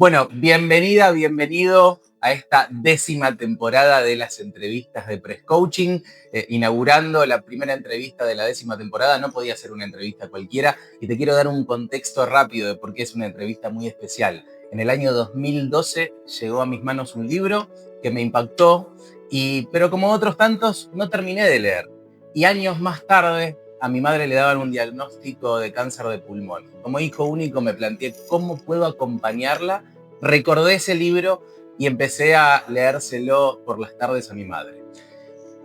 Bueno, bienvenida, bienvenido a esta 10ª temporada de las entrevistas de Press Coaching, inaugurando la primera entrevista de la 10ª temporada. No podía ser una entrevista cualquiera y te quiero dar un contexto rápido de por qué es una entrevista muy especial. En el año 2012 llegó a mis manos un libro que me impactó, pero como otros tantos no terminé de leer. Y años más tarde a mi madre le daban un diagnóstico de cáncer de pulmón. Como hijo único me planteé cómo puedo acompañarla. Recordé ese libro y empecé a leérselo por las tardes a mi madre.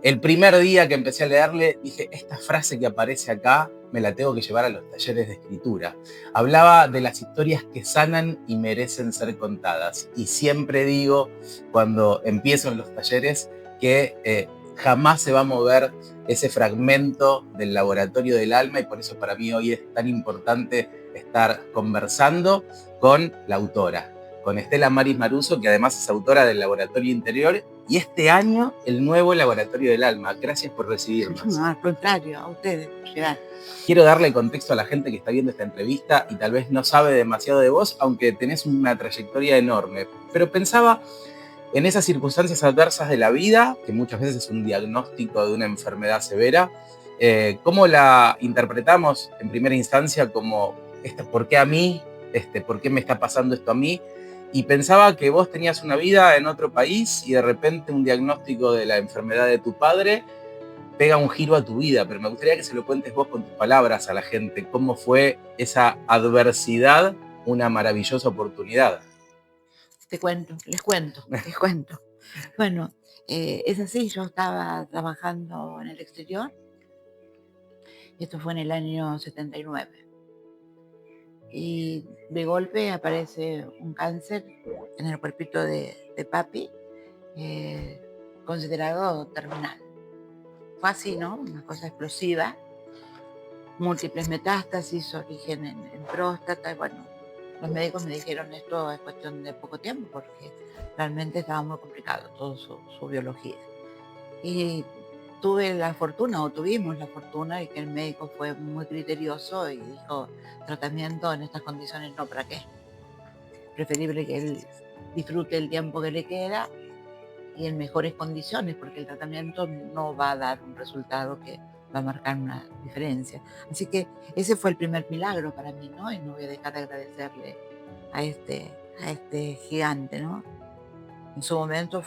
El primer día que empecé a leerle, dije, esta frase que aparece acá me la tengo que llevar a los talleres de escritura. Hablaba de las historias que sanan y merecen ser contadas. Y siempre digo, cuando empiezo en los talleres, que jamás se va a mover ese fragmento del laboratorio del alma, y por eso para mí hoy es tan importante estar conversando con la autora, con Estela Maris Maruso, que además es autora del Laboratorio Interior, y este año el nuevo Laboratorio del Alma. Gracias por recibirnos. No, al contrario, a ustedes por llegar. Quiero darle contexto a la gente que está viendo esta entrevista y tal vez no sabe demasiado de vos, aunque tenés una trayectoria enorme. Pero pensaba en esas circunstancias adversas de la vida, que muchas veces es un diagnóstico de una enfermedad severa, ¿cómo la interpretamos en primera instancia como, ¿por qué a mí? ¿Por qué me está pasando esto a mí? Y pensaba que vos tenías una vida en otro país y de repente un diagnóstico de la enfermedad de tu padre pega un giro a tu vida, pero me gustaría que se lo cuentes vos con tus palabras a la gente. ¿Cómo fue esa adversidad una maravillosa oportunidad? Les cuento. Bueno, es así, yo estaba trabajando en el exterior, y esto fue en el año 79. Y de golpe aparece un cáncer en el cuerpito de papi, considerado terminal. Fue así, ¿no? Una cosa explosiva, múltiples metástasis, origen en próstata. Bueno, los médicos me dijeron esto es cuestión de poco tiempo porque realmente estaba muy complicado toda su biología. Y tuvimos la fortuna de que el médico fue muy criterioso y dijo, tratamiento en estas condiciones no, ¿para qué? Preferible que él disfrute el tiempo que le queda y en mejores condiciones, porque el tratamiento no va a dar un resultado que va a marcar una diferencia. Así que ese fue el primer milagro para mí, ¿no? Y no voy a dejar de agradecerle a este gigante, ¿no? En su momento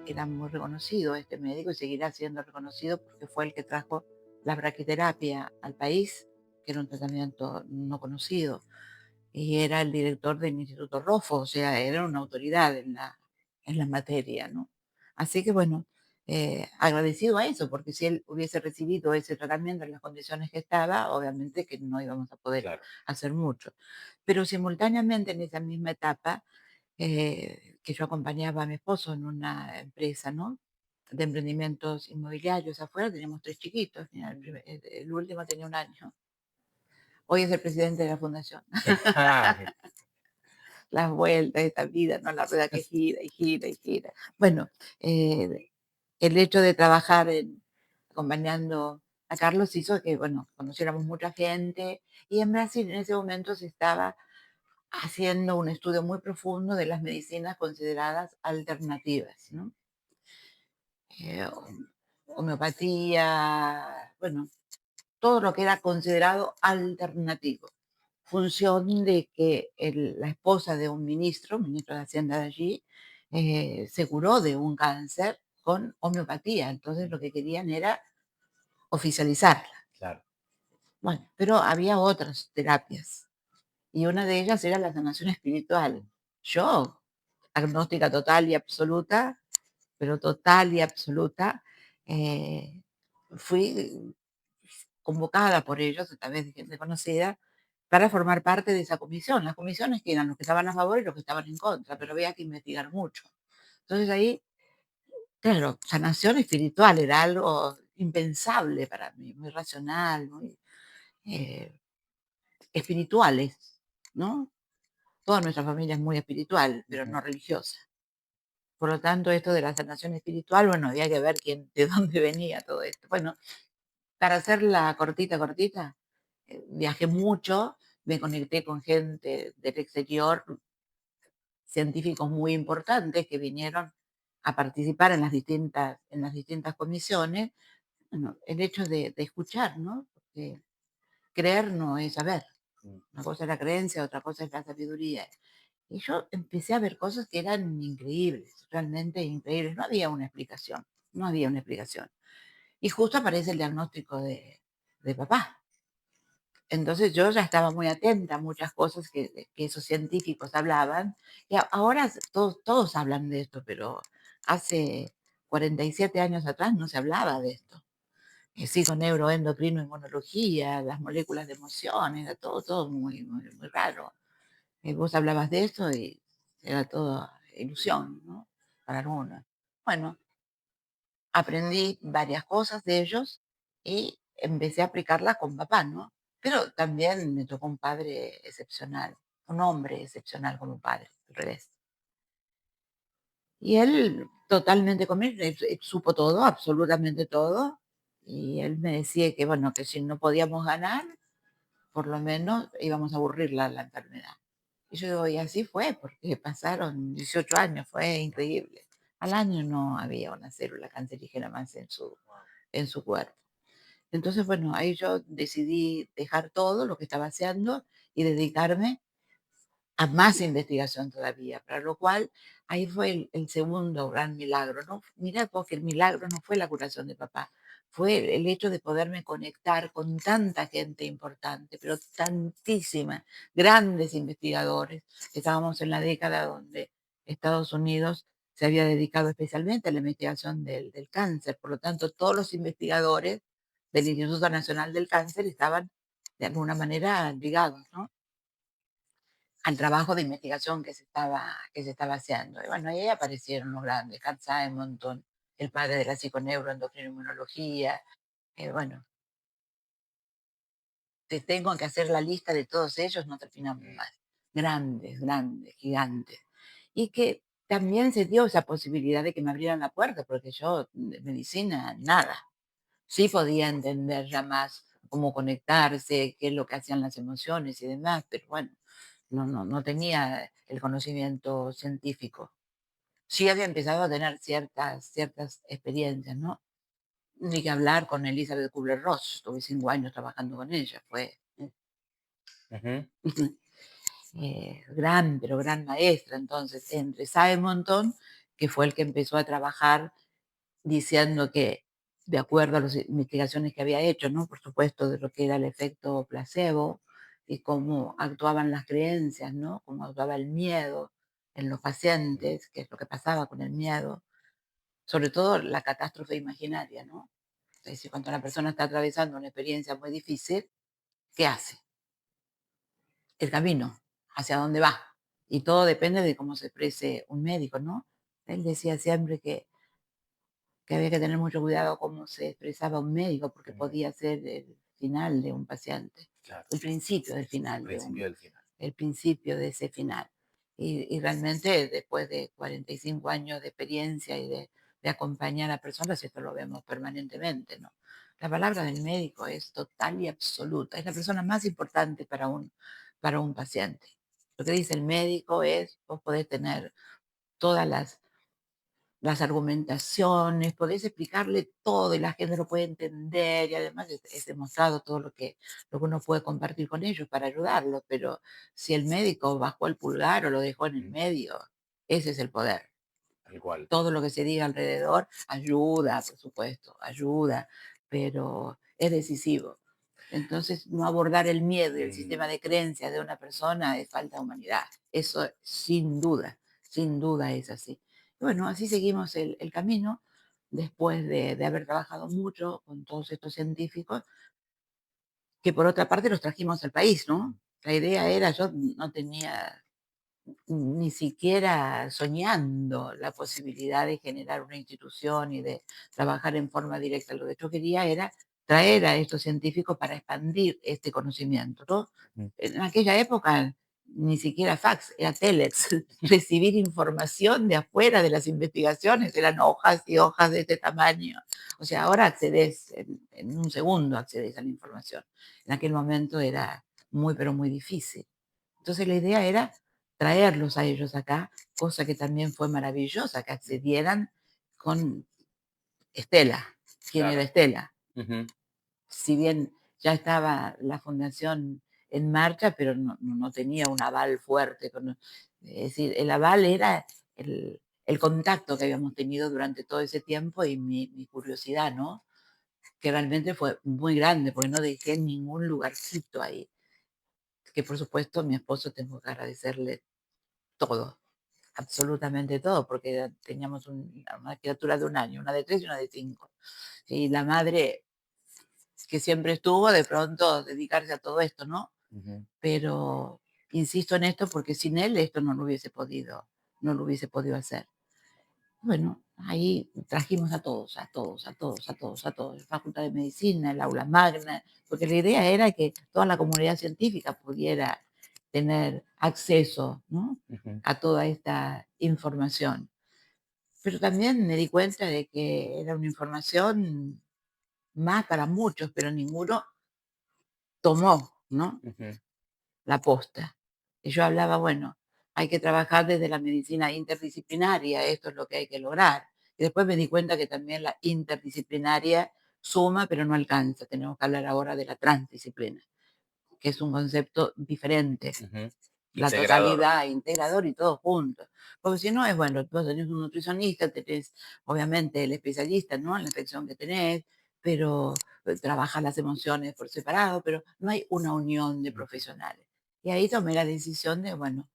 era muy reconocido este médico y seguirá siendo reconocido porque fue el que trajo la braquiterapia al país, que era un tratamiento no conocido, y era el director del Instituto Rofo, o sea, era una autoridad en la materia, ¿no? Así que bueno, agradecido a eso, porque si él hubiese recibido ese tratamiento en las condiciones que estaba, obviamente que no íbamos a poder Claro. hacer mucho. Pero simultáneamente en esa misma etapa, que yo acompañaba a mi esposo en una empresa, ¿no? De emprendimientos inmobiliarios afuera, teníamos 3 chiquitos, mira, el último tenía 1 año. Hoy es el presidente de la fundación. Las vueltas de esta vida, ¿no? La rueda que gira y gira y gira. Bueno, el hecho de trabajar acompañando a Carlos hizo que, bueno, conociéramos mucha gente, y en Brasil en ese momento se estaba haciendo un estudio muy profundo de las medicinas consideradas alternativas, ¿no? Eh, Homeopatía, bueno, todo lo que era considerado alternativo. Función de que la esposa de un ministro de Hacienda de allí, se curó de un cáncer con homeopatía. Entonces lo que querían era oficializarla. Claro. Bueno, pero había otras terapias y una de ellas era la sanación espiritual. Yo, agnóstica total y absoluta, pero total y absoluta, eh, fui convocada por ellos, a través de gente conocida, para formar parte de esa comisión. Las comisiones que eran los que estaban a favor y los que estaban en contra, pero había que investigar mucho. Entonces ahí, claro, sanación espiritual era algo impensable para mí, muy racional, muy eh, espirituales, ¿no? Toda nuestra familia es muy espiritual, pero no religiosa. Por lo tanto, esto de la sanación espiritual, bueno, había que ver de dónde venía todo esto. Bueno, para hacerla cortita, viajé mucho, me conecté con gente del exterior científicos muy importantes que vinieron a participar en las distintas comisiones. Bueno, el hecho de escuchar, ¿no? Porque creer no es saber. Una cosa es la creencia, otra cosa es la sabiduría. Y yo empecé a ver cosas que eran increíbles, realmente increíbles. No había una explicación, no había una explicación. Y justo aparece el diagnóstico de papá. Entonces yo ya estaba muy atenta a muchas cosas que esos científicos hablaban. Y ahora todos hablan de esto, pero hace 47 años atrás no se hablaba de esto. Psiconeuroendocrino, inmunología, las moléculas de emociones, era todo muy, muy, muy raro. Vos hablabas de eso y era todo ilusión, ¿no? Para algunos. Bueno, aprendí varias cosas de ellos y empecé a aplicarlas con papá, ¿no? Pero también me tocó un padre excepcional, un hombre excepcional como padre, al revés. Y él totalmente conmigo, él supo todo, absolutamente todo. Y él me decía que, bueno, que si no podíamos ganar, por lo menos íbamos a aburrir la enfermedad. Y yo digo, y así fue, porque pasaron 18 años, fue increíble. Al año no había una célula cancerígena más en su cuerpo. Entonces, bueno, ahí yo decidí dejar todo lo que estaba haciendo y dedicarme a más investigación todavía, para lo cual ahí fue el segundo gran milagro, ¿no? Mira vos que el milagro no fue la curación de papá, fue el hecho de poderme conectar con tanta gente importante, pero tantísima, grandes investigadores. Estábamos en la década donde Estados Unidos se había dedicado especialmente a la investigación del cáncer, por lo tanto todos los investigadores del Instituto Nacional del Cáncer estaban de alguna manera ligados, ¿no? Al trabajo de investigación que se estaba haciendo. Y bueno, ahí aparecieron los grandes, Carl Simonton, el padre de la psiconeuroendocrinología. Bueno, te tengo que hacer la lista de todos ellos, no terminamos más. Grandes, grandes, gigantes. Y que también se dio esa posibilidad de que me abrieran la puerta, porque yo de medicina, nada. Sí podía entender ya más cómo conectarse, qué es lo que hacían las emociones y demás, pero bueno, no tenía el conocimiento científico. Sí había empezado a tener ciertas experiencias, ¿no? Ni que hablar con Elizabeth Kubler-Ross, estuve 5 años trabajando con ella, fue Ujú. gran, pero gran maestra. Entonces, entre Simonton, que fue el que empezó a trabajar diciendo que, de acuerdo a las investigaciones que había hecho, ¿no? Por supuesto, de lo que era el efecto placebo y cómo actuaban las creencias, ¿no? Cómo actuaba el miedo en los pacientes, qué es lo que pasaba con el miedo, sobre todo la catástrofe imaginaria, ¿no? Es decir, cuando una persona está atravesando una experiencia muy difícil, ¿qué hace? El camino, hacia dónde va. Y todo depende de cómo se exprese un médico, ¿no? Él decía siempre que había que tener mucho cuidado cómo se expresaba un médico, porque podía ser el final de un paciente, Claro, el principio del el final principio del final. el principio de ese final. Y realmente después de 45 años de experiencia y de acompañar a personas, esto lo vemos permanentemente, ¿no? La palabra del médico es total y absoluta, es la persona más importante para un paciente. Lo que dice el médico es, vos podés tener todas las argumentaciones, podés explicarle todo y la gente lo puede entender y además es demostrado todo lo que uno puede compartir con ellos para ayudarlos, pero si el médico bajó el pulgar o lo dejó en el medio, ese es el poder. Tal cual. Todo lo que se diga alrededor ayuda, por supuesto, ayuda, pero es decisivo. Entonces, no abordar el miedo y el sistema de creencias de una persona es falta de humanidad. Eso sin duda es así. Y bueno, así seguimos el camino después de haber trabajado mucho con todos estos científicos, que por otra parte los trajimos al país, ¿no? La idea era, yo no tenía ni siquiera soñando la posibilidad de generar una institución y de trabajar en forma directa. Lo que yo quería era traer a estos científicos para expandir este conocimiento, ¿no? Mm. En aquella época ni siquiera fax, era telex. Recibir información de afuera de las investigaciones eran hojas y hojas de este tamaño. O sea, ahora accedes, en un segundo accedes a la información. En aquel momento era muy, pero muy difícil. Entonces la idea era traerlos a ellos acá, cosa que también fue maravillosa, que accedieran con Estela. ¿Quién era Claro. Estela? Ujú, Si bien ya estaba la fundación en marcha, pero no tenía un aval fuerte. Es decir, el aval era el contacto que habíamos tenido durante todo ese tiempo y mi curiosidad, ¿no? Que realmente fue muy grande, porque no dejé ningún lugarcito ahí. Que por supuesto a mi esposo tengo que agradecerle todo, absolutamente todo, porque teníamos una criatura de 1 año, una de 3 y una de 5. Y la madre que siempre estuvo, de pronto dedicarse a todo esto, ¿no? ujú. Pero insisto en esto porque sin él esto no lo hubiese podido hacer. Bueno, ahí trajimos a todos, a todos, a todos, a todos, a todos, la Facultad de Medicina, el aula magna, porque la idea era que toda la comunidad científica pudiera tener acceso, ¿no?, Ujú, a toda esta información. Pero también me di cuenta de que era una información más para muchos, pero ninguno tomó, ¿no?, ujú, la posta. Y yo hablaba, bueno, hay que trabajar desde la medicina interdisciplinaria, esto es lo que hay que lograr. Y después me di cuenta que también la interdisciplinaria suma, pero no alcanza. Tenemos que hablar ahora de la transdisciplina, que es un concepto diferente. ujú. La Integrador. totalidad, integrador y todo junto. Porque si no es bueno, vos tenés un nutricionista, tenés obviamente el especialista, ¿no?, en la afección que tenés, pero trabaja las emociones por separado, pero no hay una unión de Ujú. profesionales. Y ahí tomé la decisión de, bueno,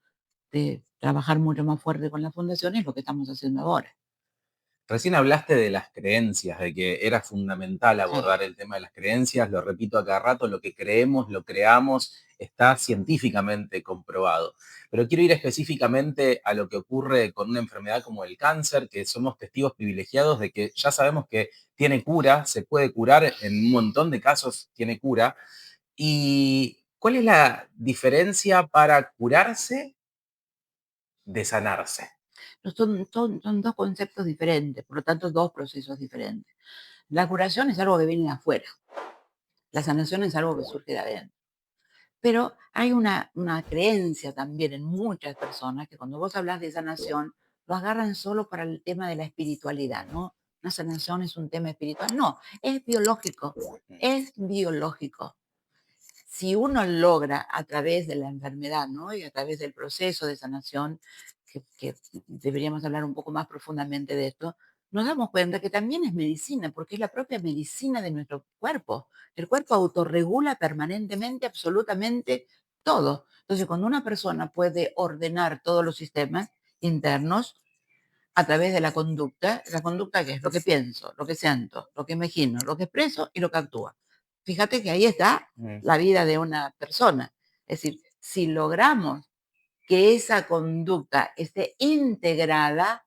de trabajar mucho más fuerte con la fundación, y es lo que estamos haciendo ahora. Recién hablaste de las creencias, de que era fundamental Sí. abordar el tema de las creencias, lo repito a cada rato, lo que creemos, lo creamos, está científicamente comprobado. Pero quiero ir específicamente a lo que ocurre con una enfermedad como el cáncer, que somos testigos privilegiados de que ya sabemos que tiene cura, se puede curar, en un montón de casos tiene cura. ¿Y cuál es la diferencia para curarse de sanarse? No, son dos conceptos diferentes, por lo tanto, dos procesos diferentes. La curación es algo que viene de afuera, la sanación es algo que surge de adentro. Pero hay una creencia también en muchas personas que cuando vos hablas de sanación, lo agarran solo para el tema de la espiritualidad, ¿no? Una sanación es un tema espiritual. No, es biológico, es biológico. Si uno logra a través de la enfermedad, ¿no?, y a través del proceso de sanación, que deberíamos hablar un poco más profundamente de esto, nos damos cuenta que también es medicina, porque es la propia medicina de nuestro cuerpo. El cuerpo autorregula permanentemente absolutamente todo. Entonces, cuando una persona puede ordenar todos los sistemas internos a través de la conducta que es lo que pienso, lo que siento, lo que imagino, lo que expreso y lo que actúa. Fíjate que ahí está Mm, la vida de una persona. Es decir, si logramos que esa conducta esté integrada,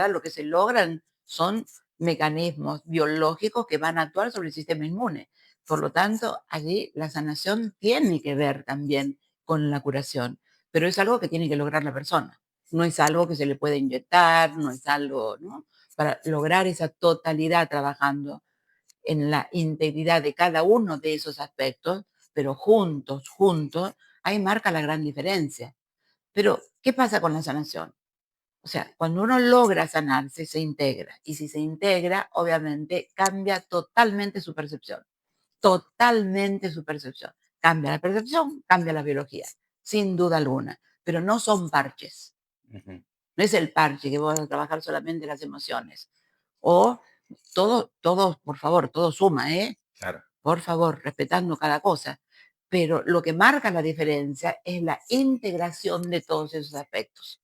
lo que se logran son mecanismos biológicos que van a actuar sobre el sistema inmune. Por lo tanto, allí la sanación tiene que ver también con la curación, pero es algo que tiene que lograr la persona. No es algo que se le puede inyectar, no es algo, ¿no? Para lograr esa totalidad trabajando en la integridad de cada uno de esos aspectos, pero juntos, ahí marca la gran diferencia. Pero, ¿qué pasa con la sanación? O sea, cuando uno logra sanarse, se integra. Y si se integra, obviamente cambia totalmente su percepción. Totalmente su percepción. Cambia la percepción, cambia la biología, sin duda alguna. Pero no son parches. ujú, No es el parche que vos vas a trabajar solamente las emociones. O todo, por favor, todo suma, ¿eh? claro. Por favor, respetando cada cosa. Pero lo que marca la diferencia es la integración de todos esos aspectos.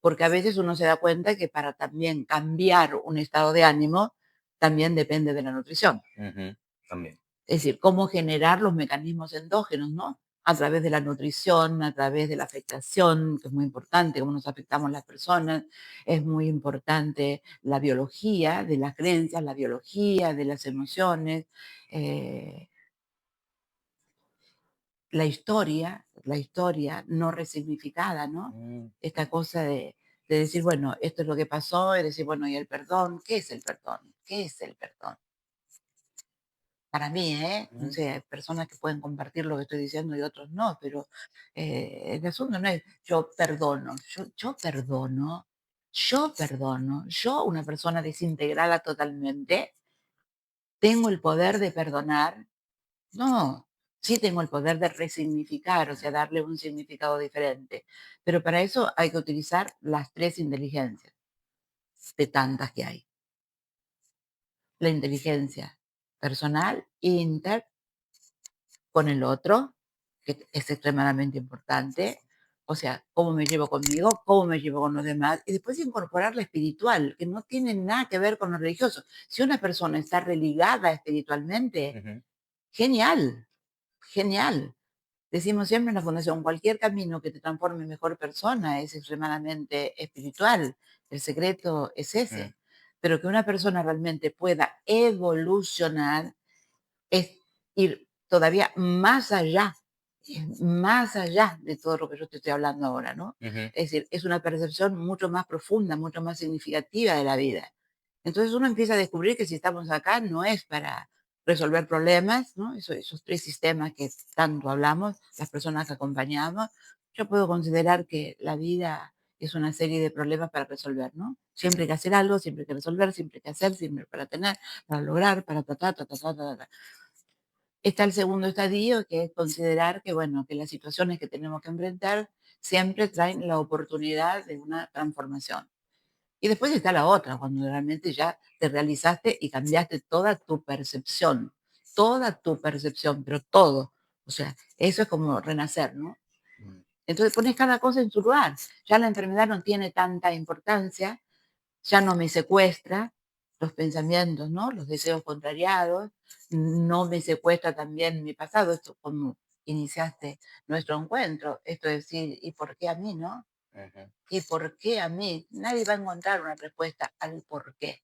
Porque a veces uno se da cuenta que para también cambiar un estado de ánimo, también depende de la nutrición. Ujú, también. Es decir, cómo generar los mecanismos endógenos, ¿no? A través de la nutrición, a través de la afectación, que es muy importante, cómo nos afectamos las personas, es muy importante la biología de las creencias, la biología de las emociones, eh, la historia no resignificada, ¿no? Mm. Esta cosa de decir, bueno, esto es lo que pasó, y decir, bueno, ¿y el perdón? ¿Qué es el perdón? ¿Qué es el perdón? para mí, ¿eh? No Ujú. sé, hay personas que pueden compartir lo que estoy diciendo y otros no, pero el asunto no es yo perdono, yo, una persona desintegrada totalmente, tengo el poder de perdonar. No, sí tengo el poder de resignificar, o sea, darle un significado diferente, pero para eso hay que utilizar las tres inteligencias, de tantas que hay. La inteligencia personal, inter, con el otro, que es extremadamente importante, o sea, cómo me llevo conmigo, cómo me llevo con los demás, y después incorporar la espiritual, que no tiene nada que ver con lo religioso. Si una persona está religada espiritualmente, Ujú. genial, genial. Decimos siempre en la fundación, cualquier camino que te transforme en mejor persona es extremadamente espiritual. El secreto es Mm. ese. Pero que una persona realmente pueda evolucionar es ir todavía más allá de todo lo que yo te estoy hablando ahora, ¿no? Ujú. Es decir, es una percepción mucho más profunda, mucho más significativa de la vida. Entonces uno empieza a descubrir que si estamos acá no es para resolver problemas, ¿no? Esos tres sistemas que tanto hablamos, las personas que acompañamos, yo puedo considerar que la vida es una serie de problemas para resolver, ¿no? Siempre hay que hacer algo, siempre hay que resolver, siempre hay que hacer, siempre para tener, para lograr, para tratar, ta, ta, ta, ta, ta. Está el segundo estadio, que es considerar que, bueno, que las situaciones que tenemos que enfrentar siempre traen la oportunidad de una transformación. Y después está la otra, cuando realmente ya te realizaste y cambiaste toda tu percepción, pero todo. O sea, eso es como renacer, ¿no? Mm. Entonces pones cada cosa en su lugar. Ya la enfermedad no tiene tanta importancia, ya no me secuestra los pensamientos, ¿no? Los deseos contrariados, no me secuestra también mi pasado, esto como iniciaste nuestro encuentro, esto es decir, ¿y por qué a mí, no? Ujú. ¿Y por qué a mí? Nadie va a encontrar una respuesta al por qué.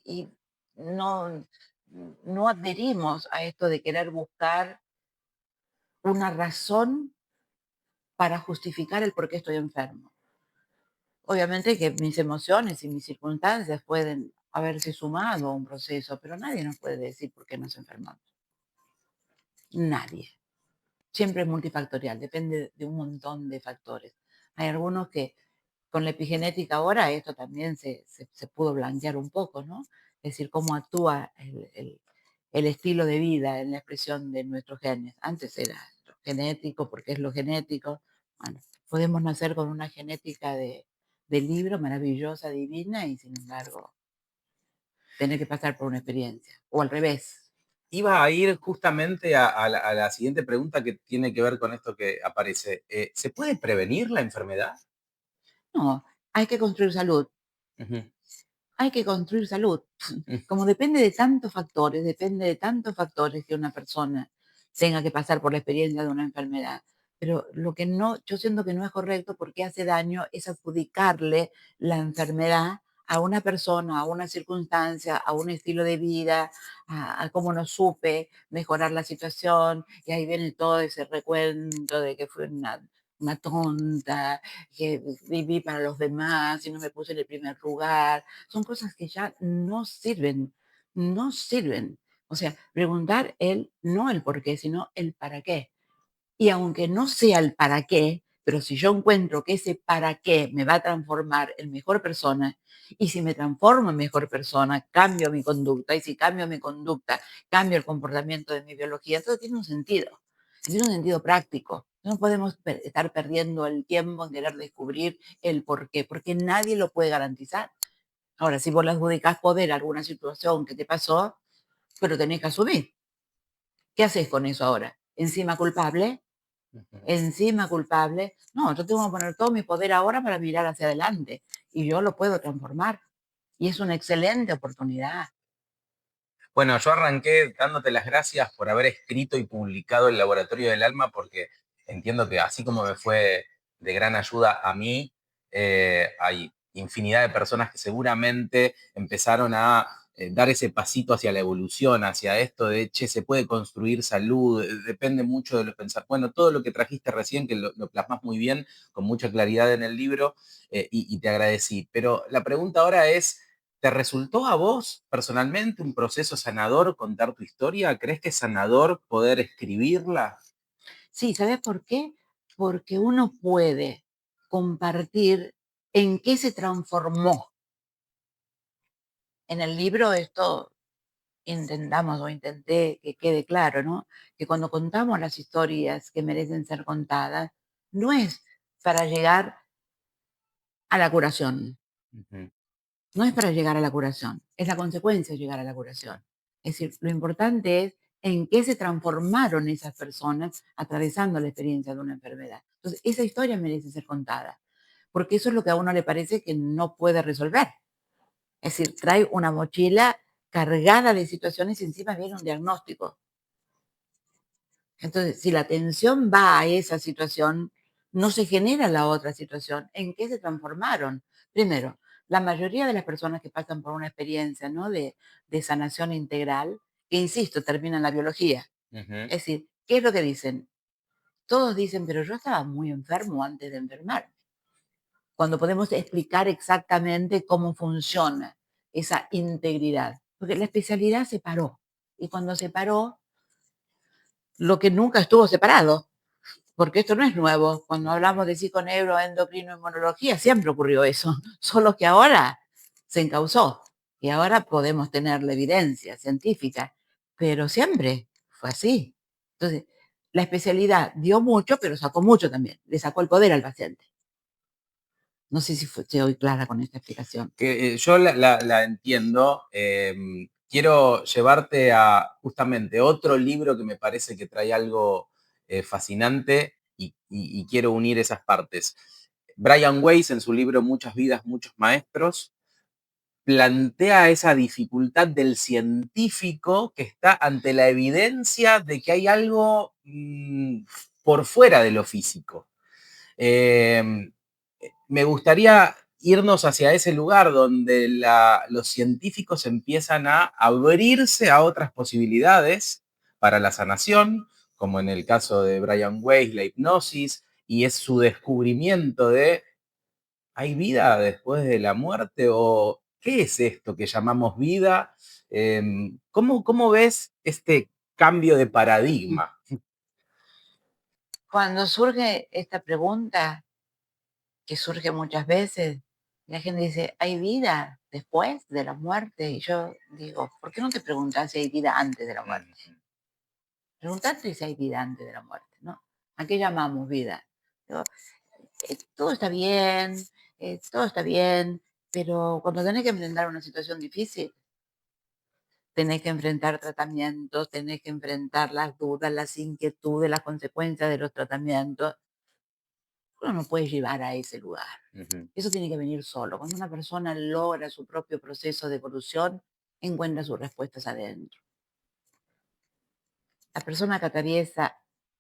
Y no, no adherimos a esto de querer buscar una razón para justificar el por qué estoy enfermo. Obviamente que mis emociones y mis circunstancias pueden haberse sumado a un proceso, pero nadie nos puede decir por qué nos enfermamos. Nadie. Siempre es multifactorial, depende de un montón de factores. Hay algunos que con la epigenética ahora esto también se pudo blanquear un poco, ¿no? Es decir, cómo actúa el estilo de vida en la expresión de nuestros genes. Antes era lo genético, porque es lo genético. Bueno, podemos nacer con una genética de libro maravillosa, divina, y sin embargo tener que pasar por una experiencia. O al revés. Iba a ir justamente a la siguiente pregunta que tiene que ver con esto que aparece. ¿Se puede prevenir la enfermedad? No, hay que construir salud. Ujú. Hay que construir salud. Mm. Como depende de tantos factores que una persona tenga que pasar por la experiencia de una enfermedad. Pero lo que no, yo siento que no es correcto porque hace daño es adjudicarle la enfermedad a una persona, a una circunstancia, a un estilo de vida, a cómo no supe mejorar la situación, y ahí viene todo ese recuento de que fue una tonta, que viví para los demás y no me puse en el primer lugar. Son cosas que ya no sirven, no sirven. O sea, preguntar no el por qué, sino el para qué. Y aunque no sea el para qué, pero si yo encuentro que ese para qué me va a transformar en mejor persona, y si me transformo en mejor persona, cambio mi conducta, y si cambio mi conducta, cambio el comportamiento de mi biología, todo tiene un sentido práctico. No podemos estar perdiendo el tiempo en querer descubrir el por qué, porque nadie lo puede garantizar. Ahora, si vos le adjudicás poder a alguna situación que te pasó, pero tenés que asumir. ¿Qué haces con eso ahora? ¿Encima culpable? Ujú. ¿Encima culpable? No, yo tengo que poner todo mi poder ahora para mirar hacia adelante y yo lo puedo transformar. Y es una excelente oportunidad. Bueno, yo arranqué dándote las gracias por haber escrito y publicado El Laboratorio del Alma, porque entiendo que así como me fue de gran ayuda a mí, hay infinidad de personas que seguramente empezaron a dar ese pasito hacia la evolución, hacia esto de, che, se puede construir salud, depende mucho de los pensamientos. Bueno, todo lo que trajiste recién, que lo plasmas muy bien, con mucha claridad en el libro, y te agradecí. Pero la pregunta ahora es, ¿Te resultó a vos personalmente un proceso sanador contar tu historia? ¿Crees que es sanador poder escribirla? Sí, ¿sabes por qué? Porque uno puede compartir en qué se transformó. En el libro esto intentamos o intenté que quede claro, ¿no? Que cuando contamos las historias que merecen ser contadas, no es para llegar a la curación, Ujú, no es para llegar a la curación, es la consecuencia de llegar a la curación. Es decir, lo importante es en qué se transformaron esas personas atravesando la experiencia de una enfermedad. Entonces, esa historia merece ser contada, porque eso es lo que a uno le parece que no puede resolver. Es decir, trae una mochila cargada de situaciones y encima viene un diagnóstico. Entonces, si la atención va a esa situación, no se genera la otra situación. ¿En qué se transformaron? Primero, la mayoría de las personas que pasan por una experiencia, ¿no? de sanación integral, que insisto, termina en la biología. ujú, Es decir, ¿qué es lo que dicen? Todos dicen, pero yo estaba muy enfermo antes de enfermarme. Cuando podemos explicar exactamente cómo funciona esa integridad. Porque la especialidad se paró. Y cuando se paró, lo que nunca estuvo separado, porque esto no es nuevo. Cuando hablamos de psiconeuroendocrinoinmunología siempre ocurrió eso, solo que ahora se encausó y ahora podemos tener la evidencia científica, pero siempre fue así. Entonces, la especialidad dio mucho, pero sacó mucho también, le sacó el poder al paciente. No sé si estoy clara con esta explicación. Que yo la entiendo. Quiero llevarte a justamente otro libro que me parece que trae algo fascinante y quiero unir esas partes. Brian Weiss, en su libro Muchas vidas, muchos maestros, plantea esa dificultad del científico que está ante la evidencia de que hay algo por fuera de lo físico. Eh, Me gustaría irnos hacia ese lugar donde los científicos empiezan a abrirse a otras posibilidades para la sanación, como en el caso de Brian Weiss, la hipnosis, y es su descubrimiento de ¿hay vida después de la muerte? ¿O qué es esto que llamamos vida? ¿Cómo ves este cambio de paradigma? Cuando surge esta pregunta, que surge muchas veces, la gente dice, ¿hay vida después de la muerte? Y yo digo, ¿por qué no te preguntas si hay vida antes de la muerte? Preguntarte si hay vida antes de la muerte, ¿no? ¿A qué llamamos vida? Digo, todo está bien, pero cuando tenés que enfrentar una situación difícil, tenés que enfrentar tratamientos, tenés que enfrentar las dudas, las inquietudes, las consecuencias de los tratamientos. Uno no puede llevar a ese lugar. Ujú, Eso tiene que venir solo. Cuando una persona logra su propio proceso de evolución, encuentra sus respuestas adentro. La persona que atraviesa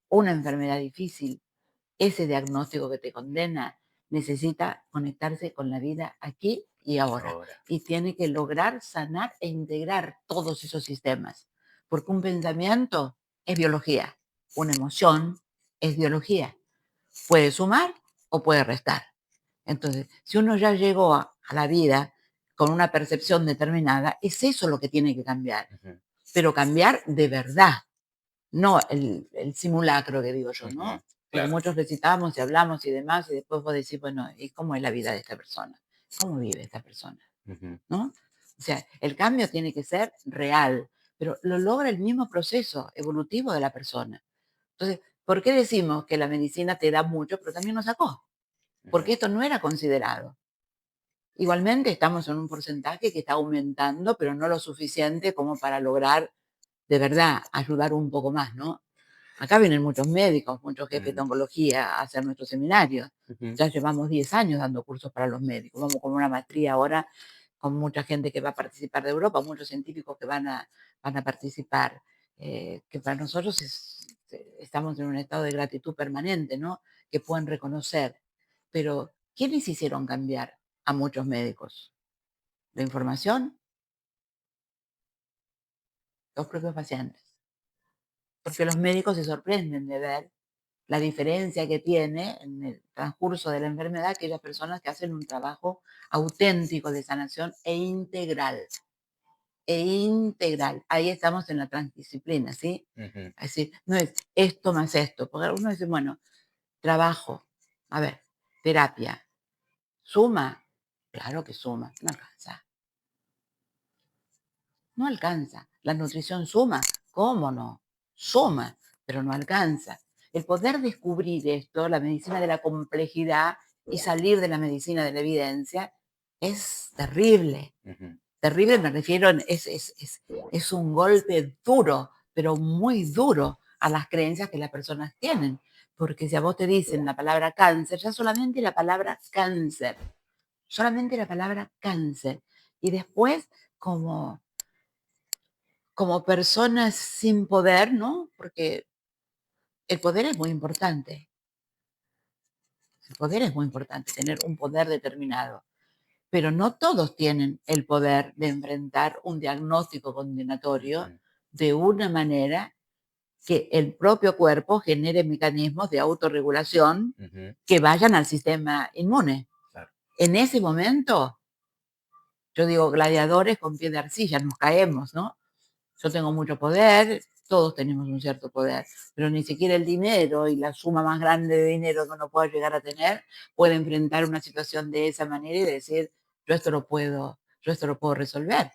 una enfermedad difícil, ese diagnóstico que te condena, necesita conectarse con la vida aquí y ahora. ahora. Y tiene que lograr sanar e integrar todos esos sistemas. Porque un pensamiento es biología, una emoción es biología. Puede sumar o puede restar. Entonces, si uno ya llegó a la vida con una percepción determinada, es eso lo que tiene que cambiar. Ujú, Pero cambiar de verdad, no el simulacro que digo yo, ujú, ¿no? Porque claro. muchos recitamos y hablamos y demás, y después vos decís, bueno, ¿y cómo es la vida de esta persona? ¿Cómo vive esta persona? Ujú, ¿No? O sea, el cambio tiene que ser real, pero lo logra el mismo proceso evolutivo de la persona. Entonces, ¿por qué decimos que la medicina te da mucho, pero también nos sacó? ujú, Porque esto no era considerado. Igualmente estamos en un porcentaje que está aumentando, pero no lo suficiente como para lograr de verdad ayudar un poco más, ¿no? Acá vienen muchos médicos, muchos jefes de ujú, oncología a hacer nuestros seminarios. ujú, Ya llevamos 10 años dando cursos para los médicos. Vamos con una maestría ahora con mucha gente que va a participar de Europa, muchos científicos que van a participar, que para nosotros estamos en un estado de gratitud permanente, ¿no? Que pueden reconocer. Pero, ¿quiénes hicieron cambiar a muchos médicos? La información, los propios pacientes. Porque los médicos se sorprenden de ver la diferencia que tiene en el transcurso de la enfermedad aquellas personas que hacen un trabajo auténtico de sanación e integral. E integral. Ahí estamos en la transdisciplina, ¿sí? Ujú. Es decir, no es esto más esto, porque uno dice, bueno, trabajo, a ver, terapia, ¿suma? Claro que suma, no alcanza. No alcanza. La nutrición suma, ¿cómo no? Suma, pero no alcanza. El poder descubrir esto, la medicina de la complejidad y salir de la medicina de la evidencia, es terrible. Ujú. Terrible me refiero, es un golpe duro, pero muy duro a las creencias que las personas tienen. Porque si a vos te dicen la palabra cáncer, ya solamente la palabra cáncer. Y después, como, como personas sin poder, ¿no? Porque el poder es muy importante. El poder es muy importante, tener un poder determinado. Pero no todos tienen el poder de enfrentar un diagnóstico condenatorio Ujú. de una manera que el propio cuerpo genere mecanismos de autorregulación Ujú. que vayan al sistema inmune. Claro. En ese momento, yo digo, gladiadores con pie de arcilla, nos caemos, ¿no? Yo tengo mucho poder, todos tenemos un cierto poder, pero ni siquiera el dinero y la suma más grande de dinero que uno pueda llegar a tener puede enfrentar una situación de esa manera y decir, yo esto lo puedo resolver.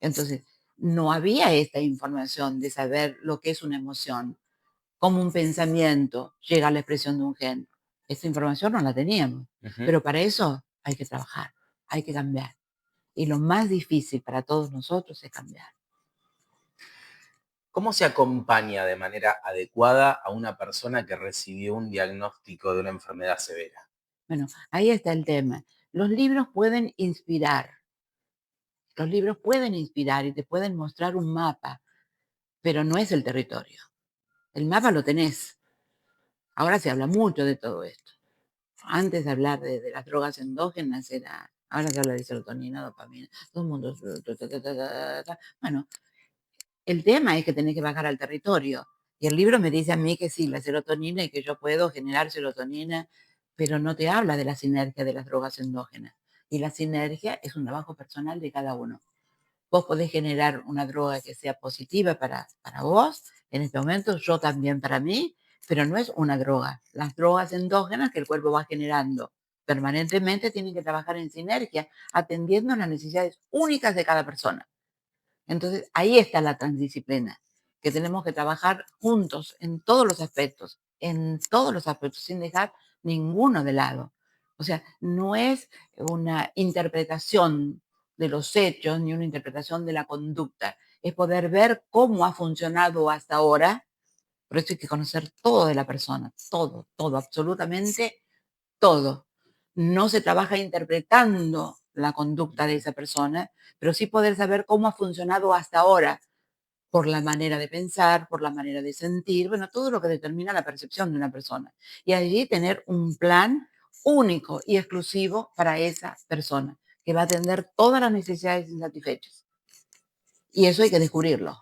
Entonces, no había esta información de saber lo que es una emoción, cómo un pensamiento llega a la expresión de un gen. Esta información no la teníamos, Ujú. pero para eso hay que trabajar, hay que cambiar. Y lo más difícil para todos nosotros es cambiar. ¿Cómo se acompaña de manera adecuada a una persona que recibió un diagnóstico de una enfermedad severa? Bueno, ahí está el tema. Los libros pueden inspirar, los libros pueden inspirar y te pueden mostrar un mapa, pero no es el territorio. El mapa lo tenés. Ahora se habla mucho de todo esto. Antes de hablar de las drogas endógenas era, ahora se habla de serotonina, dopamina, todo el mundo. Bueno, el tema es que tenés que bajar al territorio. Y el libro me dice a mí que sí, la serotonina y que yo puedo generar serotonina, pero no te habla de la sinergia de las drogas endógenas. Y la sinergia es un trabajo personal de cada uno. Vos podés generar una droga que sea positiva para vos, en este momento, yo también para mí, pero no es una droga. Las drogas endógenas que el cuerpo va generando permanentemente tienen que trabajar en sinergia, atendiendo a las necesidades únicas de cada persona. Entonces, ahí está la transdisciplina, que tenemos que trabajar juntos en todos los aspectos, sin dejar ninguno de lado. O sea, no es una interpretación de los hechos ni una interpretación de la conducta, es poder ver cómo ha funcionado hasta ahora. Por eso hay que conocer todo de la persona, todo, todo, absolutamente todo. No se trabaja interpretando la conducta de Ujú. esa persona, pero sí poder saber cómo ha funcionado hasta ahora, por la manera de pensar, por la manera de sentir, bueno, todo lo que determina la percepción de una persona. Y allí tener un plan único y exclusivo para esa persona, que va a atender todas las necesidades insatisfechas. Y eso hay que descubrirlo.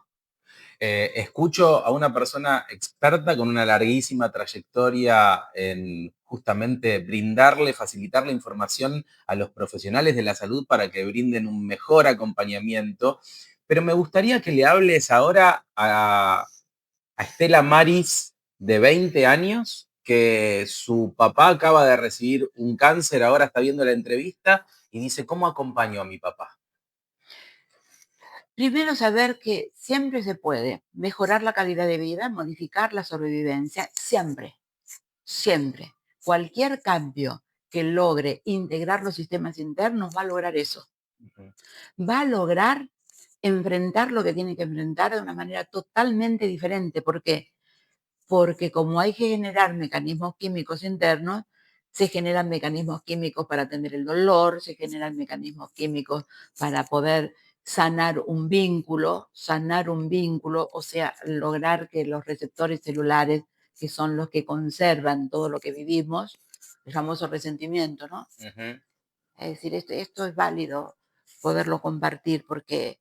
Escucho a una persona experta con una larguísima trayectoria en justamente brindarle, facilitarle información a los profesionales de la salud para que brinden un mejor acompañamiento. Pero me gustaría que le hables ahora a Estela Maris, de 20 años, que su papá acaba de recibir un cáncer, ahora está viendo la entrevista y dice, ¿cómo acompaño a mi papá? Primero, saber que siempre se puede mejorar la calidad de vida, modificar la sobrevivencia, siempre, siempre. Cualquier cambio que logre integrar los sistemas internos va a lograr eso. Ujú. Va a lograr enfrentar lo que tiene que enfrentar de una manera totalmente diferente. ¿Por qué? Porque como hay que generar mecanismos químicos internos, se generan mecanismos químicos para atender el dolor, se generan mecanismos químicos para poder sanar un vínculo, o sea, lograr que los receptores celulares, que son los que conservan todo lo que vivimos, el famoso resentimiento, ¿no? Ujú. Es decir, esto es válido poderlo compartir porque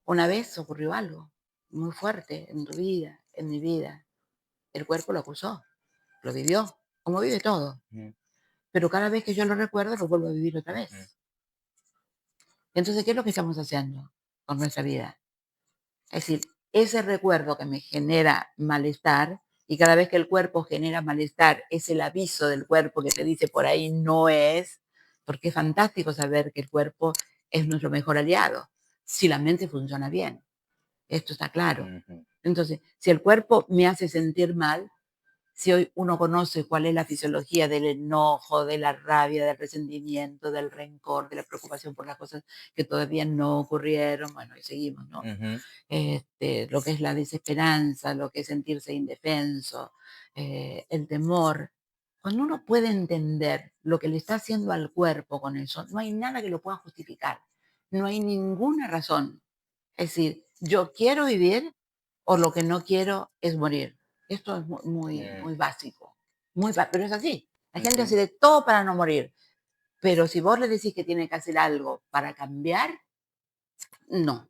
una vez ocurrió algo muy fuerte en tu vida, en mi vida, el cuerpo lo acusó, lo vivió, como vive todo. Ujú, Pero cada vez que yo lo recuerdo, lo vuelvo a vivir otra ujú, vez. Entonces, ¿qué es lo que estamos haciendo con nuestra vida? Es decir, ese recuerdo que me genera malestar, y cada vez que el cuerpo genera malestar, es el aviso del cuerpo que te dice por ahí no es, porque es fantástico saber que el cuerpo es nuestro mejor aliado, si la mente funciona bien. Esto está claro. ujú, Entonces, si el cuerpo me hace sentir mal, si hoy uno conoce cuál es la fisiología del enojo, de la rabia, del resentimiento, del rencor, de la preocupación por las cosas que todavía no ocurrieron, bueno, y seguimos, ¿no? ujú, Lo que es la desesperanza, lo que es sentirse indefenso, el temor. Cuando uno puede entender lo que le está haciendo al cuerpo con eso, no hay nada que lo pueda justificar. No hay ninguna razón. Es decir, yo quiero vivir o lo que no quiero es morir. Esto es muy, mm, muy básico. Pero es así. La gente ujú, hace de todo para no morir. Pero si vos le decís que tiene que hacer algo para cambiar, no.